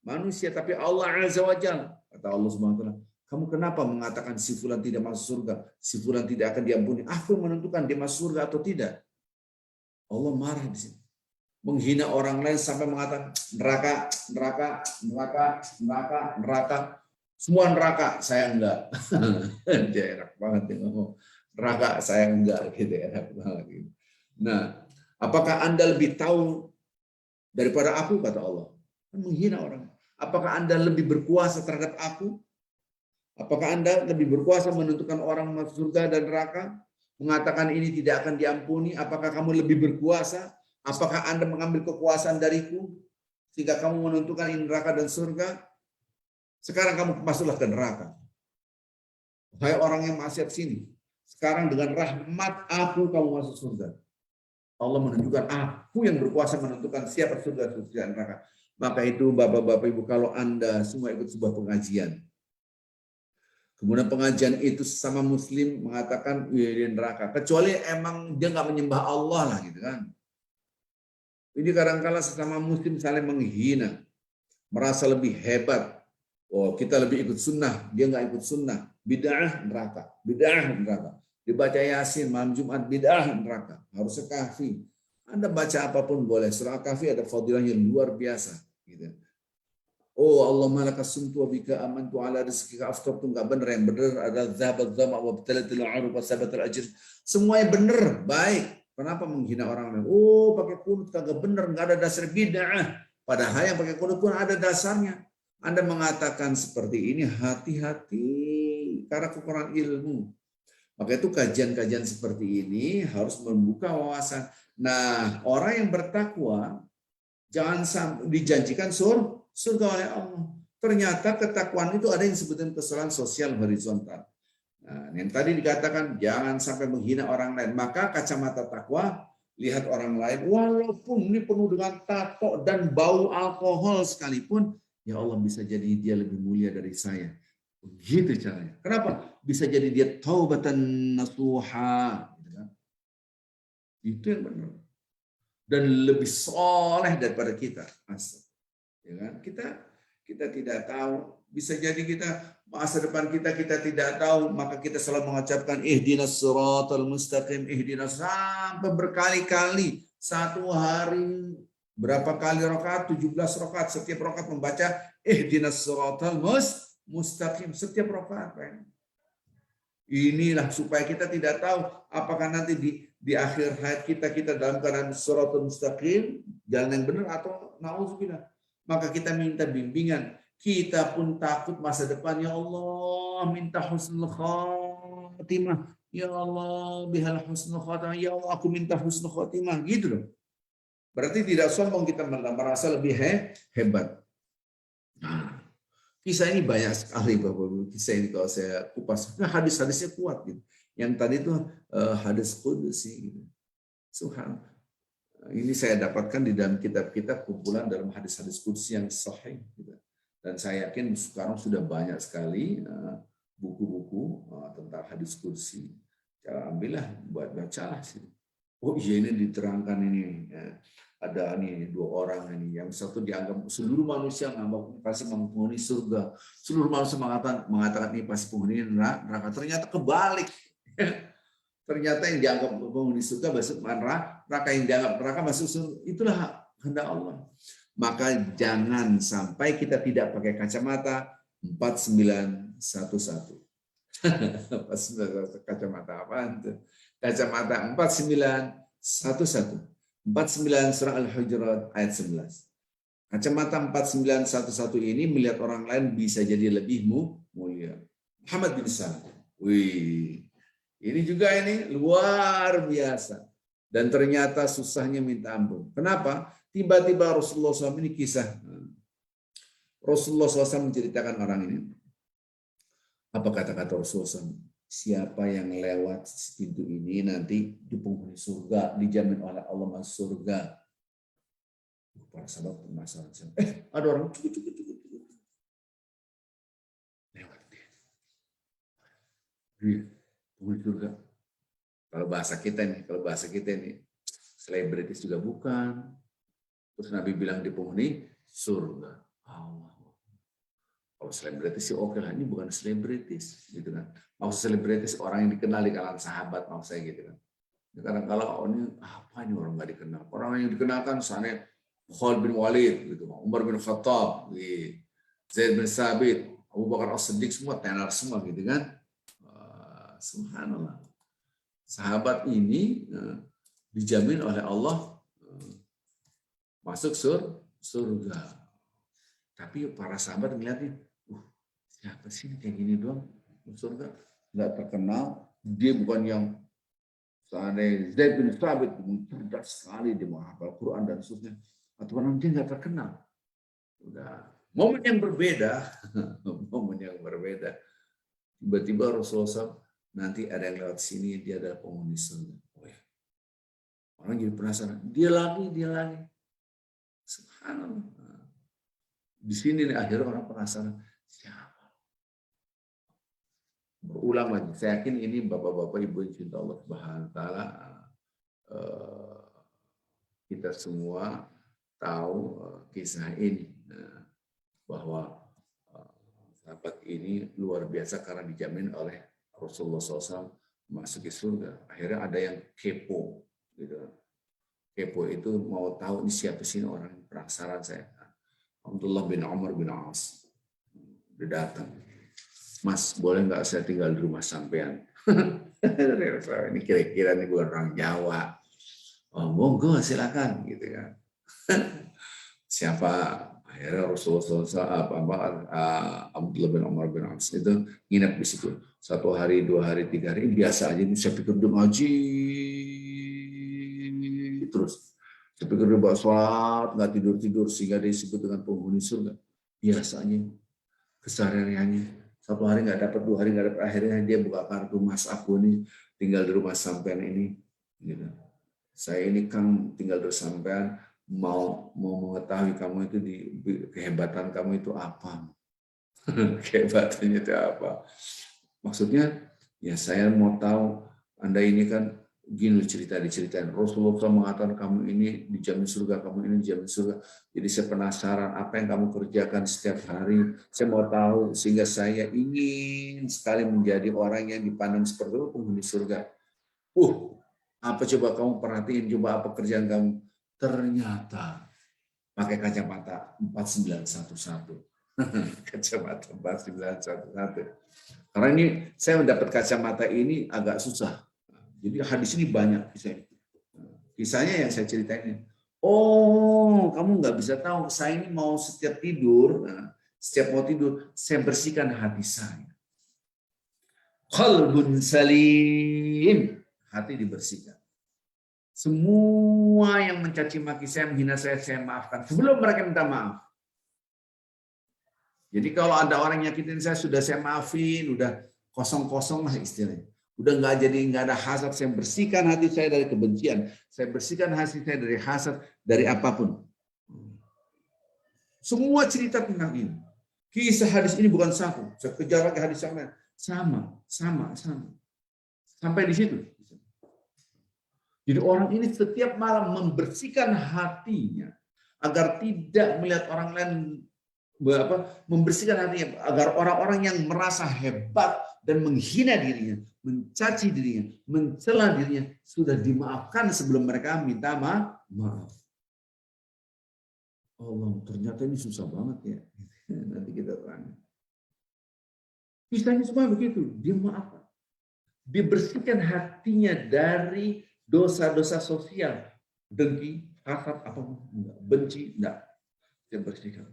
manusia, tapi Allah Azza wa Jalla. Kata Allah Subhanahu wa taala, kamu kenapa mengatakan si fulan tidak masuk surga, si fulan tidak akan diampuni? Aku menentukan dia masuk surga atau tidak. Allah marah di sini. Menghina orang lain sampai mengatakan neraka. Semua neraka, saya enggak. Dia enak banget dia ngomong. Neraka saya enggak, gitu, enak banget gitu. Nah, apakah Anda lebih tahu daripada aku, kata Allah? Menghina orang. Apakah Anda lebih berkuasa terhadap aku? Apakah Anda lebih berkuasa menentukan orang masuk surga dan neraka? Mengatakan ini tidak akan diampuni? Apakah kamu lebih berkuasa? Apakah Anda mengambil kekuasaan dariku sehingga kamu menentukan ini neraka dan surga? Sekarang kamu masuklah ke neraka. Hai orang yang maksiat sini. Sekarang dengan rahmat aku kamu masuk surga. Allah menunjukkan aku yang berkuasa menentukan siapa surga dan neraka. Maka itu Bapak-bapak Ibu, kalau Anda semua ikut sebuah pengajian, kemudian pengajian itu sama muslim mengatakan di neraka, kecuali emang dia nggak menyembah Allah lah gitu kan. Ini kadang-kala sesama muslim saling menghina, merasa lebih hebat. Oh, kita lebih ikut sunnah, dia nggak ikut sunnah. Bid'ah neraka, Dibaca Yasin malam Jumat, bid'ah neraka. Harusnya Kahfi. Anda baca apapun boleh. Surah Kahfi ada fadilahnya luar biasa. Gitu. Oh Allah malaka sumtu wa bika amantu ala rizqika aftartu, enggak benar. Yang benar adalah zahabat zama wa btalatil urub wa sabatul ajr. Semuanya benar, baik. Kenapa menghina orang lain? Oh, pakai kunut kagak benar, enggak ada dasar bid'ah. Padahal yang pakai kunut pun ada dasarnya. Anda mengatakan seperti ini, hati-hati karena kekurangan ilmu. Maka itu kajian-kajian seperti ini harus membuka wawasan. Nah, orang yang bertakwa jangan sampai dijanjikan surga oleh Allah. Ternyata ketakwaan itu ada yang sebutan kesalahan sosial horizontal. Nah, yang tadi dikatakan jangan sampai menghina orang lain. Maka kacamata takwa, lihat orang lain, walaupun ini penuh dengan tato dan bau alkohol sekalipun, ya Allah bisa jadi dia lebih mulia dari saya. Begitu caranya. Kenapa? Bisa jadi dia taubatan nasuha. Itu yang benar. Dan lebih soleh daripada kita. Ya kan? Kita tidak tahu. Bisa jadi kita masa depan kita tidak tahu, maka kita selalu mengucapkan ihdinas siratal mustaqim, ihdinas, sampai berkali-kali. Satu hari berapa kali rakaat? 17 rakaat. Setiap rakaat membaca ihdinas siratal mustaqim setiap rakaat. Inilah supaya kita tidak tahu apakah nanti di akhir hayat kita dalam keadaan siratal mustaqim, jalan yang benar, atau naudzubillah. Maka kita minta bimbingan. Kita pun takut masa depan. Ya Allah, minta husnul khatimah. Ya Allah, bihal husnul khatimah. Ya Allah, aku minta husnul khatimah. Gitu loh. Berarti tidak sombong, kita merasa lebih hebat. Nah, kisah ini banyak sekali, Bapak-Ibu. Kisah ini kalau saya kupas, hadis-hadisnya kuat gitu. Yang tadi itu hadis qudsi gitu. Subhanallah. Ini saya dapatkan di dalam kitab-kitab kumpulan dalam hadis-hadis qudsi yang sahih gitu. Dan saya yakin sekarang sudah banyak sekali buku-buku tentang hadis qudsi. Cara ambillah buat bacalah sih. Oh iya, ini diterangkan ini. Ada nih dua orang ini, yang satu dianggap seluruh manusia pasti menghuni surga, seluruh manusia mengatakan ini pasti penghuni neraka. Ternyata kebalik. Ternyata yang dianggap penghuni surga masuk neraka, yang dianggap neraka masuk surga. Itulah kehendak Allah. Maka jangan sampai kita tidak pakai kacamata 4911. Kacamata apa itu? Kacamata 4911. 49 surah Al-Hujurat ayat 11. Kacamata 4911 ini melihat orang lain bisa jadi lebih mulia. Muhammad bin Salam. Wih, ini juga ini luar biasa. Dan ternyata susahnya minta ampun. Kenapa? Tiba-tiba Rasulullah SAW, ini kisah. Rasulullah SAW menceritakan orang ini. Apa kata-kata Rasulullah SAW? Siapa yang lewat pintu ini nanti di penghuni surga, dijamin oleh Allah masuk surga. Para sahabat penasaran. Ada orang cukup. Lewat dia. Di penghuni surga. Kalau bahasa kita nih, selebritis juga bukan. Terus Nabi bilang di penghuni surga. Allah. Kalau selebritis sih oke lah, ini bukan selebritis, gitu kan. Maksud selebritis orang yang dikenal di kalangan sahabat, maksud saya gitu kan. Karena kalau ini apa ini orang nggak dikenal, orang yang dikenalkan misalnya Khalid bin Walid, gitu, Umar bin Khattab, Zaid bin Sabit, Abu Bakar As-Siddiq, semua tenar semua, gitu kan. Subhanallah. Sahabat ini dijamin oleh Allah masuk surga. Tapi para sahabat melihatnya, siapa sih kayak gini doang? Surga nggak terkenal, dia bukan yang Zaid bin Sabit, cerdas sekali, dia menghafal Quran dan seterusnya. Atau orang dia nggak terkenal. Udah momen yang berbeda, Tiba-tiba Rasulullah SAW, nanti ada yang lewat sini, dia adalah penghuni surga. Oh ya. Orang jadi penasaran, dia lagi. Subhanallah. Di sini nih akhirnya orang penasaran, siapa? Berulang lagi. Saya yakin ini bapak-bapak, ibu yang cinta Allah Subhanahu wa taala, kita semua tahu kisah ini, bahwa sahabat ini luar biasa karena dijamin oleh Rasulullah SAW masuk ke surga. Akhirnya ada yang kepo, gitu. Kepo itu mau tahu ini siapa sih orang, penasaran saya. Abdullah bin Umar bin As udah datang. Mas, boleh nggak saya tinggal di rumah sampean? Ini kira-kira ini bukan orang Jawa. Oh, monggo silakan, gitu kan. Siapa? Akhirnya Rasulullah SAW, Abdullah bin Umar bin As itu nginep di situ. 1 hari, 2 hari, 3 hari, biasa aja. Saya pikir dia ngaji terus. Saya pikir dia buat sholat, nggak tidur-tidur, sehingga disebut dengan penghuni surga. Biasanya. kesehariannya. Satu hari nggak dapat, 2 hari nggak dapat, akhirnya dia buka kartu, Mas aku nih tinggal di rumah sampean ini. Gitu. Saya ini Kang tinggal di sampean, mau mengetahui kamu itu kehebatan kamu itu apa? Kehebatannya itu apa? Maksudnya ya saya mau tahu Anda ini kan gini diceritain. Rasulullah SAW mengatakan kamu ini dijamin surga, kamu ini dijamin surga. Jadi saya penasaran apa yang kamu kerjakan setiap hari. Saya mau tahu sehingga saya ingin sekali menjadi orang yang dipandang seperti itu penghuni surga. Apa coba kamu perhatiin, coba apa kerjaan kamu? Ternyata pakai kacamata 4911. Kacamata 4911. Karena ini saya mendapat kacamata ini agak susah. Jadi hadis ini banyak kisahnya. Kisahnya yang saya ceritain. Oh, kamu nggak bisa tahu. Saya ini mau setiap tidur, setiap mau tidur, saya bersihkan hati saya. Qalbun salim, hati dibersihkan. Semua yang mencaci maki saya, menghina saya maafkan. Sebelum mereka minta maaf. Jadi kalau ada orang nyakitin saya, sudah saya maafin, udah kosong-kosong lah istilahnya. Udah nggak ada hasad, saya bersihkan hati saya dari kebencian, saya bersihkan hati saya dari hasad, dari apapun. Semua cerita tentang ini. Kisah hadis ini bukan satu. Saya kejar lagi hadis yang lain. Sama. Sampai di situ. Jadi orang ini setiap malam membersihkan hatinya agar tidak melihat orang lain, membersihkan hatinya agar orang-orang yang merasa hebat dan menghina dirinya, mencaci dirinya, mencela dirinya sudah dimaafkan sebelum mereka minta maaf. Allah, ternyata ini susah banget ya. Nanti kita terangkan. Kisahnya semua begitu, dia maafkan. Dia bersihkan hatinya dari dosa-dosa sosial, dengki, hasad, apapun, enggak, benci, enggak. Dia bersihkan.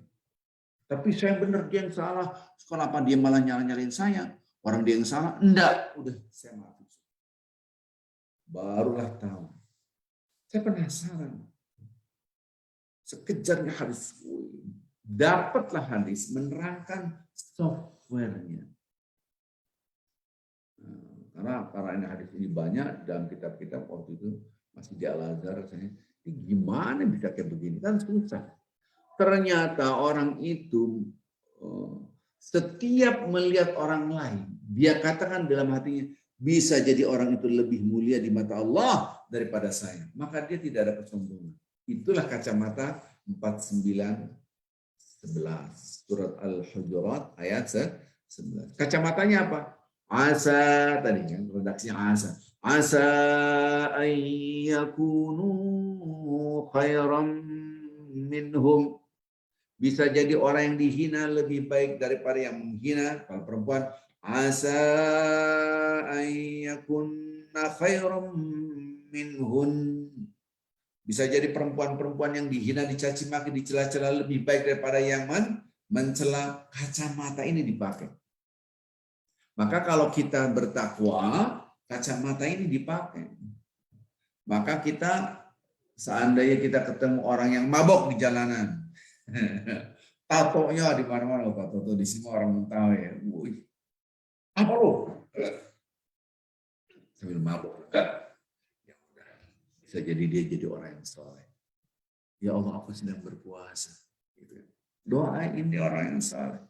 Tapi saya benar, dia yang salah. Kenapa dia malah nyalain saya? Orang dia yang salah? Enggak. Udah, saya maafin. Barulah tahu. Saya penasaran. Sekejarnya hadis. Dapatlah hadis menerangkan softwarenya. Karena ini hadis ini banyak dalam kitab-kitab waktu itu masih di Al-Azhar. Saya, ini gimana bisa kayak begini? Kan susah. Ternyata orang itu setiap melihat orang lain, dia katakan dalam hatinya, bisa jadi orang itu lebih mulia di mata Allah daripada saya. Maka dia tidak ada kesombongan. Itulah kacamata 4911. Surat Al-Hujurat ayat 11. Kacamatanya apa? Asa, tadi kan redaksinya asa. Asa ayyakunu khairan minhum. Bisa jadi orang yang dihina lebih baik daripada yang menghina. Kalau perempuan, asa ayyakunna khairam minhun. Bisa jadi perempuan-perempuan yang dihina, dicaci maki, dicela-cela lebih baik daripada yang mencela. Kacamata ini dipakai. Maka kalau kita bertakwa, kacamata ini dipakai. Maka kita, seandainya kita ketemu orang yang mabok di jalanan, tatonya di mana-mana, Pak Toto di sini orang tahu ya. Apa lo? Sambil mabok. Ya udah. Bisa jadi dia jadi orang yang soleh. Ya Allah, aku sedang berpuasa. Doa ini orang yang soleh.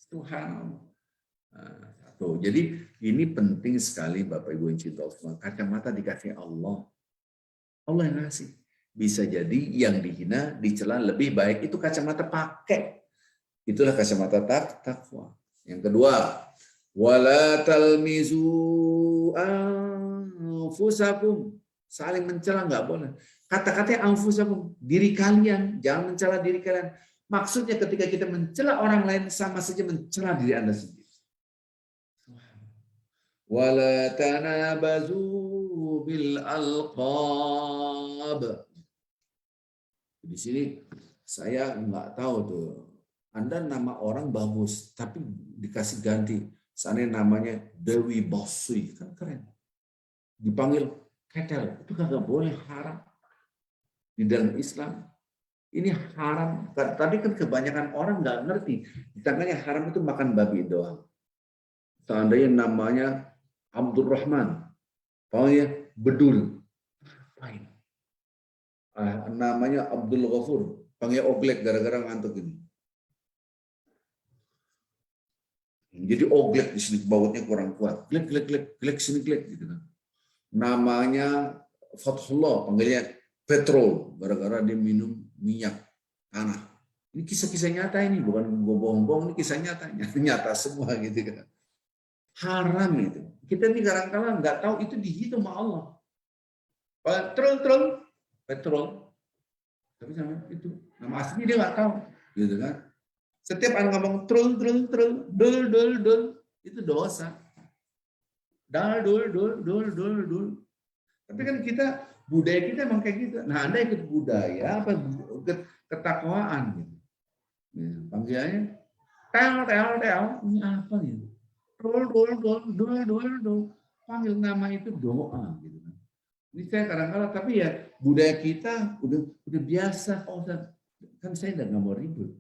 Tuhan. Jadi ini penting sekali Bapak Ibu yang cinta Allah. Kacamata dikasih Allah. Allah yang ngasih. Bisa jadi yang dihina, dicela lebih baik. Itu kacamata pakai. Itulah kacamata takwa. Yang kedua, wala talmizu anfusakum. Saling mencela nggak boleh. Kata-katanya anfusakum, diri kalian. Jangan mencela diri kalian. Maksudnya ketika kita mencela orang lain sama saja mencela diri Anda sendiri. Wala tanabazu bil alqab. Di sini saya nggak tahu tuh. Anda nama orang bagus, tapi dikasih ganti. Seandainya namanya Dewi Bosui, kan keren. Dipanggil ketel, itu kagak boleh, haram. Di dalam Islam, Ini haram. Tadi kan kebanyakan orang nggak ngerti. Ditangkanya haram itu makan babi doang. Seandainya namanya Abdurrahman, pokoknya Bedul. Ngapain? Namanya Abdul Ghafur, panggil Oglek gara-gara ngantuk ini. Jadi Oglek di sini bautnya kurang kuat. Glek, glek, glek, glek sini glek gitu kan. Namanya Fathullah, panggilnya Petrol, gara-gara dia minum minyak tanah. Ini kisah-kisah nyata ini, bukan gue bohong-bohong, ini kisah nyata, nyata semua gitu kan. Haram itu. Kita ini kadang-kadang nggak tahu itu dihitung sama Allah. Petrol. Tapi sama itu nama aslinya dia nggak tahu, gitu kan? Setiap orang ngomong dul, itu dosa. Dul. Tapi kan kita budaya kita emang kayak gitu. Nah, Anda ikut budaya apa ikut ketakwaan gitu. Panggilannya tel. Ini apa gitu? Dul. Panggil nama itu doa gitu. Ini saya kadang-kadang, tapi ya budaya kita udah biasa, Pak Ustadz. Kan saya nggak mau ribut.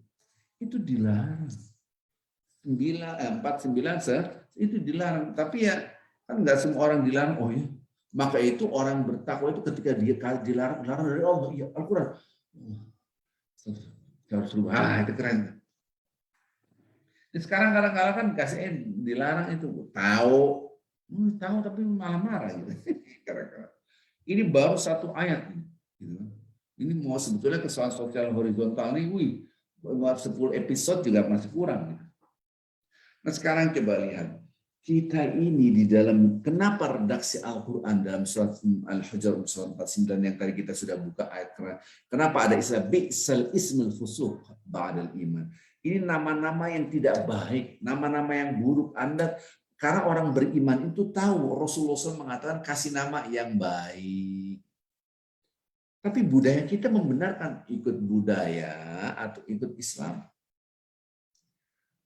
Itu dilarang. 49 itu dilarang. Tapi ya kan nggak semua orang dilarang. Oh ya, maka itu orang bertakwa itu ketika dia dilarang dari Allah. Ya Al-Quran. Itu keren. Nah, sekarang kadang-kadang kan kasih dilarang itu tahu tapi malah marah gitu. Kadang-kadang. Ini baru satu ayat ini. Ini mau sebetulnya kesalahan sosial horizontal ini, 10 episode juga masih kurang. Nah sekarang coba lihat, kita ini di dalam, kenapa redaksi Al-Quran dalam surat Al-Hujurat surat 49 yang tadi kita sudah buka ayat, kenapa ada istilah bi'sal ismul fusuq ba'dal iman. Ini nama-nama yang tidak baik, nama-nama yang buruk. Karena orang beriman itu tahu Rasulullah SAW mengatakan kasih nama yang baik. Tapi budaya kita membenarkan ikut budaya atau ikut Islam.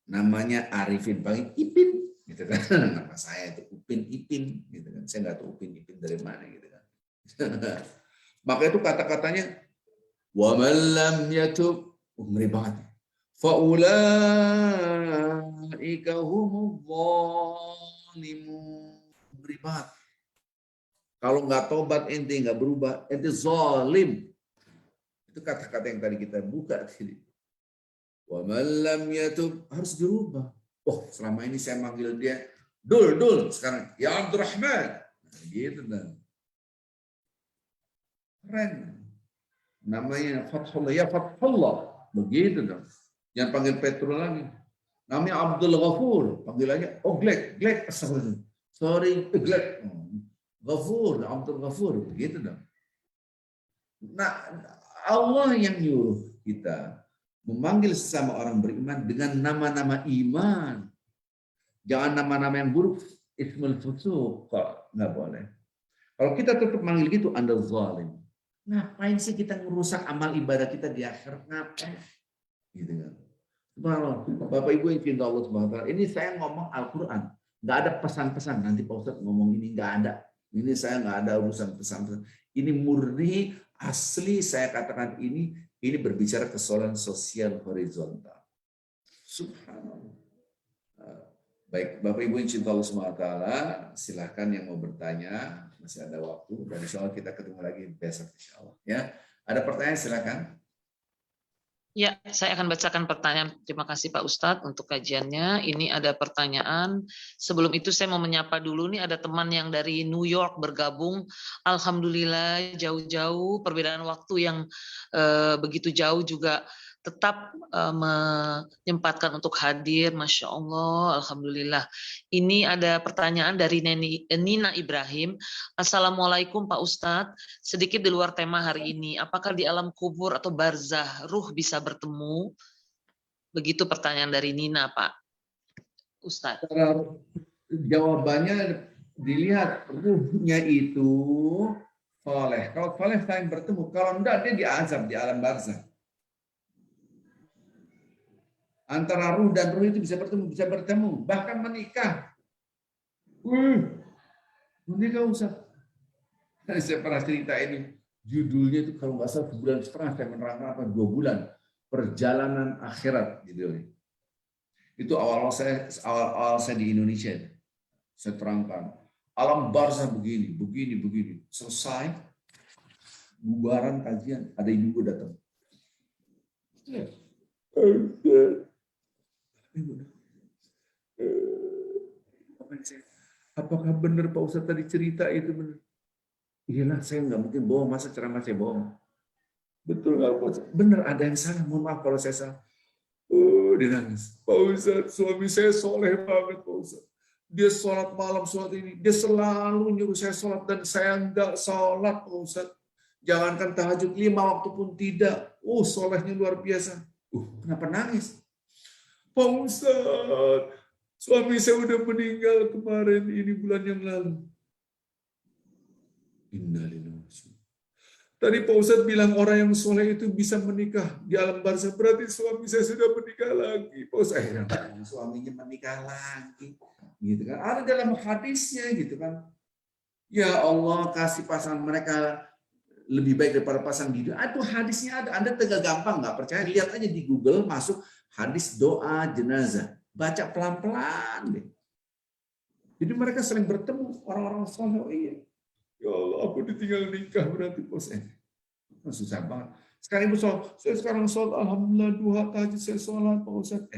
Namanya Arifin panggil Ipin, gitu kan? Nama saya itu Upin Ipin, gitu kan? Saya nggak tahu Upin Ipin dari mana, gitu kan? Maka itu kata-katanya wa man lam yatub, ngeri banget. Faulaika humudz zalimun. Ngeri banget. Kalau nggak tobat ente nggak berubah, ente zalim. Itu kata-kata yang tadi kita buka sini. Wa man lam yatub, harus dirubah. Oh, selama ini saya manggil dia Dul, sekarang ya Abdurrahman. Nah, gitu dan keren. Namanya Fathullah, ya Fathullah. Begitu dong. Yang panggil Petrol lagi. Namanya Abdul Ghafur. Panggilannya, oh Glek. Sorry, Glek. Ghafur, Abdul Ghafur. Begitu dong. Nah, Allah yang nyuruh kita memanggil sesama orang beriman dengan nama-nama iman. Jangan nama-nama yang buruk. Ismul fusuq. Kok nggak boleh. Kalau kita tetap manggil gitu, Anda zalim. Ngapain sih kita merusak amal ibadah kita di akhirat? Ngapain? Gitu kan. Bapak Ibu yang cinta Allah Subhanahu wa taala, ini saya ngomong Al-Qur'an. Enggak ada pesan-pesan nanti Pak Ustadz ngomong ini, enggak ada. Ini saya enggak ada urusan pesan-pesan. Ini murni asli saya katakan ini berbicara kesalahan sosial horizontal. Subhanallah. Baik, Bapak Ibu yang cinta Allah Subhanahu wa taala, silakan yang mau bertanya, masih ada waktu dan insyaallah kita ketemu lagi besok insyaallah ya. Ada pertanyaan silakan. Ya, saya akan bacakan pertanyaan. Terima kasih Pak Ustadz untuk kajiannya. Ini ada pertanyaan. Sebelum itu saya mau menyapa dulu nih, ada teman yang dari New York bergabung. Alhamdulillah jauh-jauh, perbedaan waktu yang begitu jauh juga tetap menyempatkan untuk hadir. Masya Allah, Alhamdulillah. Ini ada pertanyaan dari Nina Ibrahim. Assalamualaikum Pak Ustadz. Sedikit di luar tema hari ini, apakah di alam kubur atau barzah ruh bisa bertemu? Begitu pertanyaan dari Nina, Pak Ustadz. Jawabannya dilihat ruhnya itu soleh. Kalau soleh saling bertemu, kalau enggak dia diazab di alam barzah. Antara ruh dan ruh itu bisa bertemu, bahkan menikah. Menikah Ustaz. Saya pernah cerita ini. Judulnya itu kalau nggak salah 1,5 bulan saya menerangkan apa 2 bulan perjalanan akhirat judulnya. Itu awal saya di Indonesia. Saya terangkan alam barzah begini. Selesai bubaran kajian, ada ibu datang. Apakah benar Pak Ustadz tadi cerita itu benar? Iyalah, saya nggak mungkin bohong, masa ceramah saya bohong. Betul nggak Pak Ustadz? Benar, ada yang salah, mohon maaf kalau saya salah. Dia nangis. Pak Ustadz, suami saya soleh banget Pak Ustadz. Dia sholat malam, sholat ini. Dia selalu nyuruh saya sholat dan saya nggak sholat Pak Ustadz. Jangankan tahajud 5 waktu pun tidak. Solehnya luar biasa. Kenapa nangis? Pak Ustadz, suami saya udah meninggal kemarin, ini bulan yang lalu. Innalillahi. Tadi Pak Ustadz bilang orang yang soleh itu bisa menikah di alam barzah, berarti suami saya sudah menikah lagi. Pak Ustadz, suaminya menikah lagi, gitu kan? Ada dalam hadisnya, gitu kan? Ya Allah kasih pasangan mereka lebih baik daripada pasangan di dunia. Itu hadisnya ada. Anda tegak gampang nggak percaya? Lihat aja di Google, masuk hadis doa jenazah, baca pelan-pelan deh. Jadi mereka sering bertemu orang-orang soleh. Oh iya. Ya Allah, aku ditinggal nikah berarti bos. Susah banget. Sekarang ibu sholat, saya sekarang sholat, alhamdulillah duha tahajud saya sholat Pak Ustadz.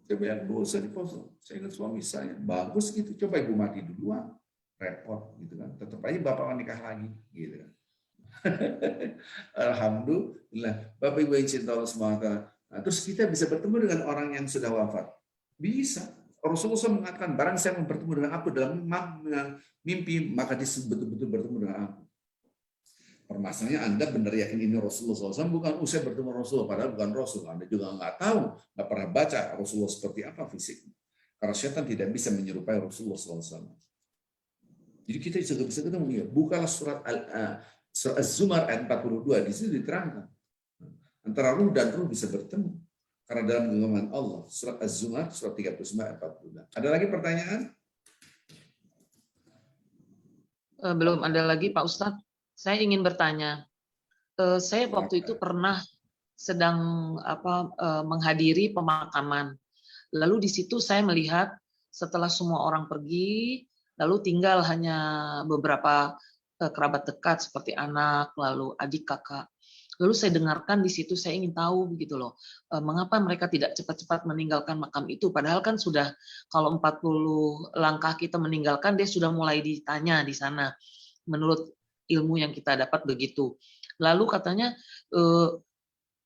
Saya banyak dosa di Pak Ustadz. Saya ingat suami saya. Bagus gitu, coba ibu mati duluan. Repot gitu kan. Tetap aja bapak menikah lagi gitu kan. Alhamdulillah. Bapak ibu yang cinta Allah SWT. Nah, terus kita bisa bertemu dengan orang yang sudah wafat. Bisa. Rasulullah SAW mengatakan, barang saya bertemu dengan aku dalam mimpi, maka dia betul-betul bertemu dengan aku. Permasalahannya Anda benar yakin ini Rasulullah SAW, bukan saya bertemu Rasulullah, padahal bukan Rasul. Anda juga nggak tahu, nggak pernah baca Rasulullah seperti apa fisiknya. Karena setan tidak bisa menyerupai Rasulullah SAW. Jadi kita juga bisa ketemu. Ya. Bukalah surat Az-Zumar ayat 42, di situ diterangkan. Antara ruh dan ruh bisa bertemu. Karena dalam genggaman Allah, surat Az-Zumar, surat 39 ayat 42. Ada lagi pertanyaan? Belum ada lagi Pak Ustadz. Saya ingin bertanya. Saya waktu itu pernah sedang menghadiri pemakaman. Lalu di situ saya melihat setelah semua orang pergi, lalu tinggal hanya beberapa kerabat dekat seperti anak, lalu adik, kakak. Lalu saya dengarkan di situ, saya ingin tahu begitu loh, mengapa mereka tidak cepat-cepat meninggalkan makam itu, padahal kan sudah kalau 40 langkah kita meninggalkan, dia sudah mulai ditanya di sana, menurut ilmu yang kita dapat begitu. Lalu katanya,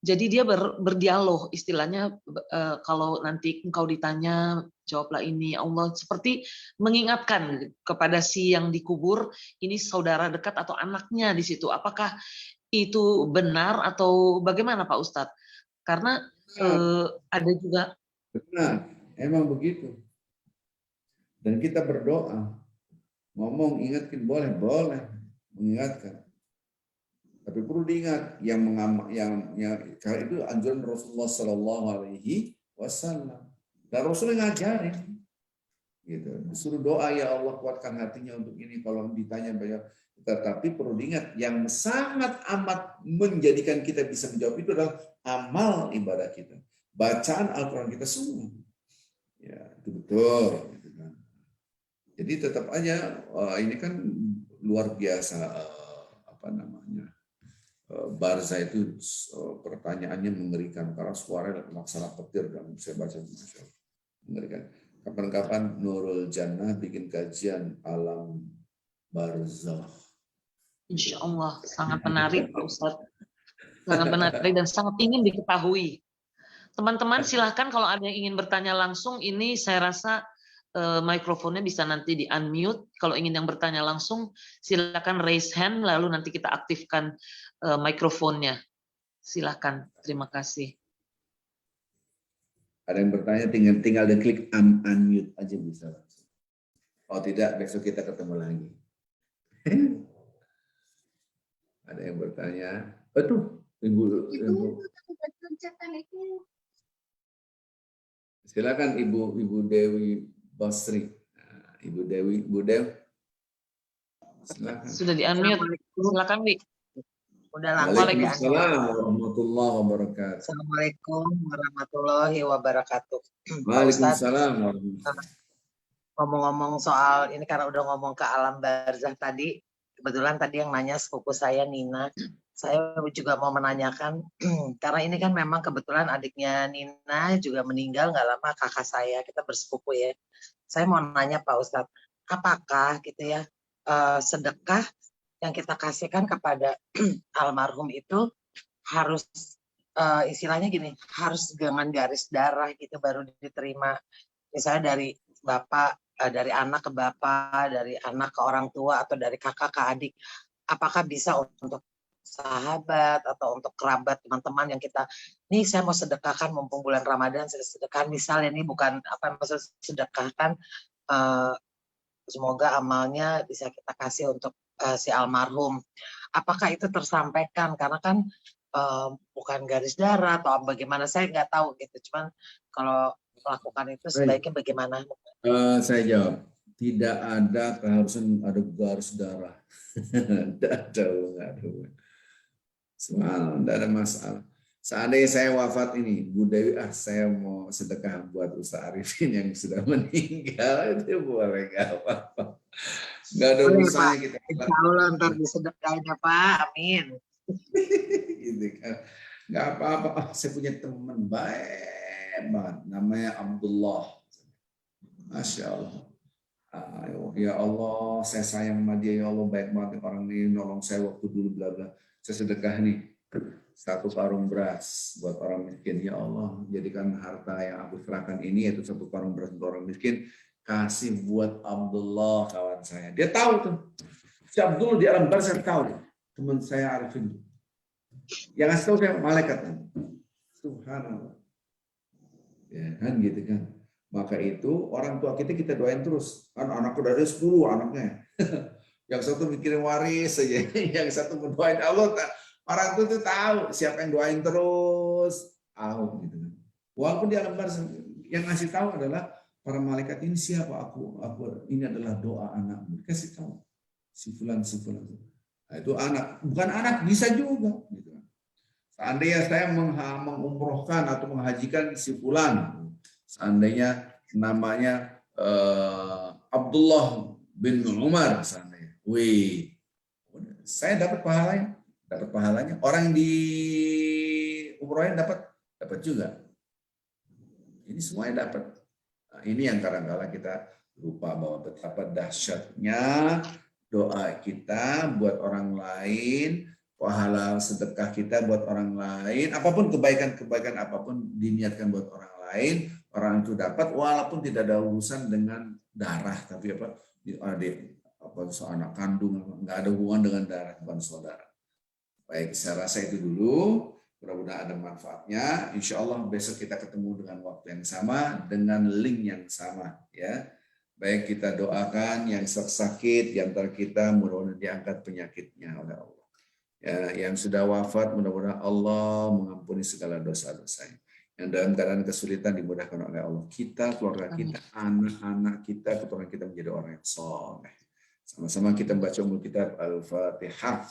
jadi dia berdialog, istilahnya kalau nanti engkau ditanya, jawablah ini, Allah seperti mengingatkan kepada si yang dikubur, ini saudara dekat atau anaknya di situ. Apakah itu benar atau bagaimana Pak Ustadz? Karena ada juga. Benar, emang begitu. Dan kita berdoa, ngomong ingatkan boleh mengingatkan. Tapi perlu diingat yang karena itu anjuran Rasulullah Shallallahu Alaihi Wasallam. Dan Rasulullah ngajarin, gitu. Disuruh doa ya Allah kuatkan hatinya untuk ini kalau ditanya banyak. Tetapi perlu diingat yang sangat amat menjadikan kita bisa menjawab itu adalah amal ibadah kita, bacaan Al-Quran kita semua. Ya itu betul. Gitu kan. Jadi tetap aja ini kan luar biasa barzah itu pertanyaannya mengerikan karena suaranya masalah petir dan saya baca mengerikan. Kapan-kapan Nurul Jannah bikin kajian alam barzah. Insya Allah sangat menarik Pak Ustadz, sangat menarik dan sangat ingin diketahui. Teman-teman silahkan kalau ada yang ingin bertanya langsung, ini saya rasa mikrofonnya bisa nanti di unmute. Kalau ingin yang bertanya langsung, silakan raise hand, lalu nanti kita aktifkan mikrofonnya. Silakan, terima kasih. Ada yang bertanya, tinggal klik unmute aja bisa. Oh tidak, besok kita ketemu lagi. Ada yang bertanya, betul, Ibu. Silakan Ibu Dewi Basri. Ibu Dewi. Silakan. Sudah di unmute. Silakan, Wi. Udah langsung ya. Waalaikumsalam warahmatullahi wabarakatuh. Assalamualaikum warahmatullahi wabarakatuh. Pak Ustadz, Waalaikumsalam warahmatullahi. ngomong-ngomong soal ini karena udah ngomong ke alam barzah tadi, kebetulan tadi yang nanya sepupu saya Nina, saya juga mau menanyakan karena ini kan memang kebetulan adiknya Nina juga meninggal nggak lama, kakak saya, kita bersepupu ya. Saya mau nanya Pak Ustadz, apakah gitu ya sedekah yang kita kasihkan kepada almarhum itu harus istilahnya gini, harus dengan garis darah gitu baru diterima, misalnya dari bapak, dari anak ke bapak, dari anak ke orang tua, atau dari kakak ke adik. Apakah bisa untuk sahabat atau untuk kerabat teman-teman yang kita, nih saya mau sedekahkan mumpung bulan Ramadan, saya sedekahkan misalnya, ini bukan apa maksud sedekahkan, semoga amalnya bisa kita kasih untuk si almarhum. Apakah itu tersampaikan? Karena kan bukan garis darah atau bagaimana, saya nggak tahu gitu. Cuman kalau melakukan itu sebaiknya bagaimana? Saya jawab, tidak ada keharusan ada garis darah. Tidak ada. Tidak ada masalah. Seandainya saya wafat ini, Bu Dewi, saya mau sedekah buat Ustaz Arifin yang sudah meninggal, itu boleh, nggak apa-apa. Nggak ada urusannya kita. Insya Allah ntar disedekahin ya Pak, amin. Gitu kan. Nggak apa-apa, saya punya teman baik banget, namanya Abdullah. Masya Allah. Ya Allah, saya sayang sama dia, ya Allah, baik banget orang ini, nolong saya waktu dulu, bla bla. Saya sedekah nih 1 karung beras buat orang miskin, ya Allah, jadikan harta yang aku serahkan ini, yaitu 1 karung beras untuk orang miskin, kasih buat Abdullah, kawan saya. Dia tahu tuh, si Abdullah di alam barzah tahu, teman saya Arifin. Yang ngasih tahu saya malaikat. Subhanallah. Ya kan gitu kan. Maka itu orang tua kita doain terus. Kan anakku udah ada 10 anaknya. Yang satu mikirin waris saja, yang satu berdoain Allah. Orang tua itu tahu siapa yang doain terus, tahu gitu kan. Walaupun di alam barzah yang ngasih tahu adalah para malaikat, ini siapa aku ini adalah doa anakmu. Kasih tahu si fulan. Nah, itu anak, bukan anak bisa juga gitu kan. Seandainya saya mengumrohkan atau menghajikan si fulan, seandainya namanya Abdullah bin Umar seandainya, saya dapat pahalanya, orang di umrohin dapat juga. Ini semuanya dapat. Nah, ini yang kadang-kadang kita lupa bahwa betapa dahsyatnya doa kita buat orang lain, pahala sedekah kita buat orang lain, apapun kebaikan apapun diniatkan buat orang lain, orang itu dapat walaupun tidak ada urusan dengan darah, tapi adik anak kandung, nggak ada hubungan dengan darah, bukan saudara. Baik, saya rasa itu dulu. Mudah-mudahan ada manfaatnya. Insya Allah besok kita ketemu dengan waktu yang sama, dengan link yang sama. Ya, baik, kita doakan yang sakit di antara kita, mudah-mudahan diangkat penyakitnya oleh Allah. Ya, yang sudah wafat, mudah-mudahan Allah mengampuni segala dosa-dosanya. Yang dalam keadaan kesulitan dimudahkan oleh Allah. Kita, keluarga kita, anak-anak kita, keturunan kita menjadi orang yang soleh. Sama-sama kita baca umul kitab Al-Fatihah.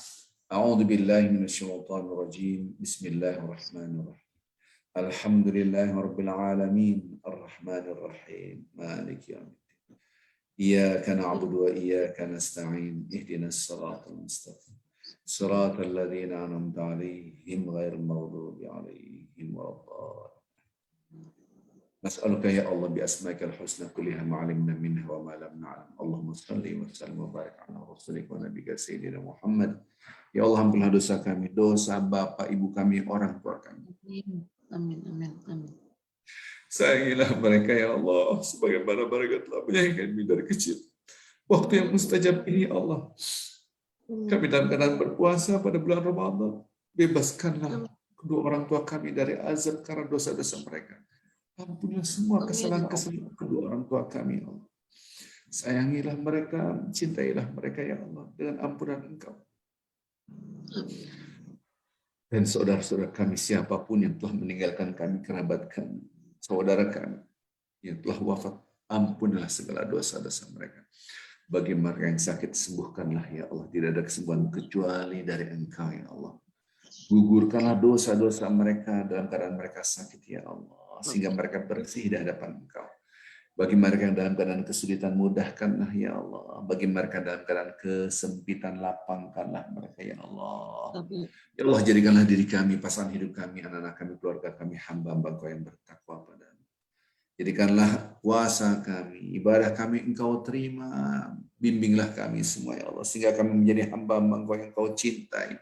A'udzu billahi minasyaitonir rajim. Bismillahirrahmanirrahim. Alhamdulillahirabbil alamin, arrahmanir rahim, maliki yaumiddin. Iyyaka na'budu wa iyyaka nasta'in. Ihdinas siratal mustaqim. Siratal ladzina an'amta 'alaihim ghairil maghdubi 'alaihim waladdallin. Nas'aluka ya Allah bi asma'ikal husna kulliha ma 'alimna minha wa ma lam na'lam. Allahumma shalli wa sallim wa barik ala rasulika wa nabiyyika sayyidina Muhammad. Ya Allah, ampunilah dosa kami, dosa bapak ibu kami, orang tua kami. Amin. Sayangilah mereka ya Allah, sebagaimana mereka telah menyayangi kami dari kecil. Waktu yang mustajab ini ya Allah, kami dalam keadaan berpuasa pada bulan Ramadan, bebaskanlah kedua orang tua kami dari azab karena dosa-dosa mereka. Ampunilah semua kesalahan-kesalahan kedua orang tua kami ya Allah. Sayangilah mereka, cintailah mereka ya Allah dengan ampunan Engkau. Dan saudara-saudara kami siapapun yang telah meninggalkan kami, kerabat kami, saudara kami yang telah wafat, ampunilah segala dosa-dosa mereka. Bagi mereka yang sakit, sembuhkanlah ya Allah. Tidak ada kesembuhan kecuali dari Engkau ya Allah. Gugurkanlah dosa-dosa mereka dalam keadaan mereka sakit, ya Allah. Sehingga mereka bersih di hadapan Engkau. Bagi mereka yang dalam keadaan kesulitan, mudahkanlah, ya Allah. Bagi mereka dalam keadaan kesempitan, lapangkanlah mereka, ya Allah. Ya Allah, jadikanlah diri kami, pasangan hidup kami, anak-anak kami, keluarga kami, hamba-hamba Engkau yang bertakwa padamu. Jadikanlah puasa kami, ibadah kami Engkau terima. Bimbinglah kami semua, ya Allah. Sehingga kami menjadi hamba-hamba Engkau yang Engkau cintai.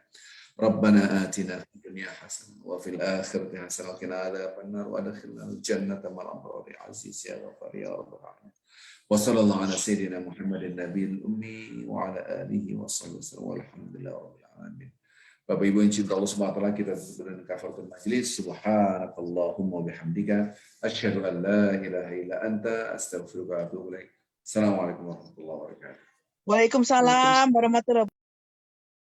Rabbana atina fid dunya hasanah wa fil akhirati hasanah wa qina adzabannar wa adkhilnal jannata ma'al abrari aziz ya ghafar ya rabbal alamin. Wa sallallahu ala sayyidina Muhammadin nabiyil ummi wa ala alihi wa sahbihi wasallam walhamdulillahi rabbil alamin. Bapak Ibu yang cinta Allah Subhanahu wa taala, kita tutup dengan kafaratul majlis. Subhanakallahumma bihamdika asyhadu an la ilaha illa anta astaghfiruka wa atubu ilaik. Assalamualaikum warahmatullahi wabarakatuh. Waalaikumsalam warahmatullahi wabarakatuh.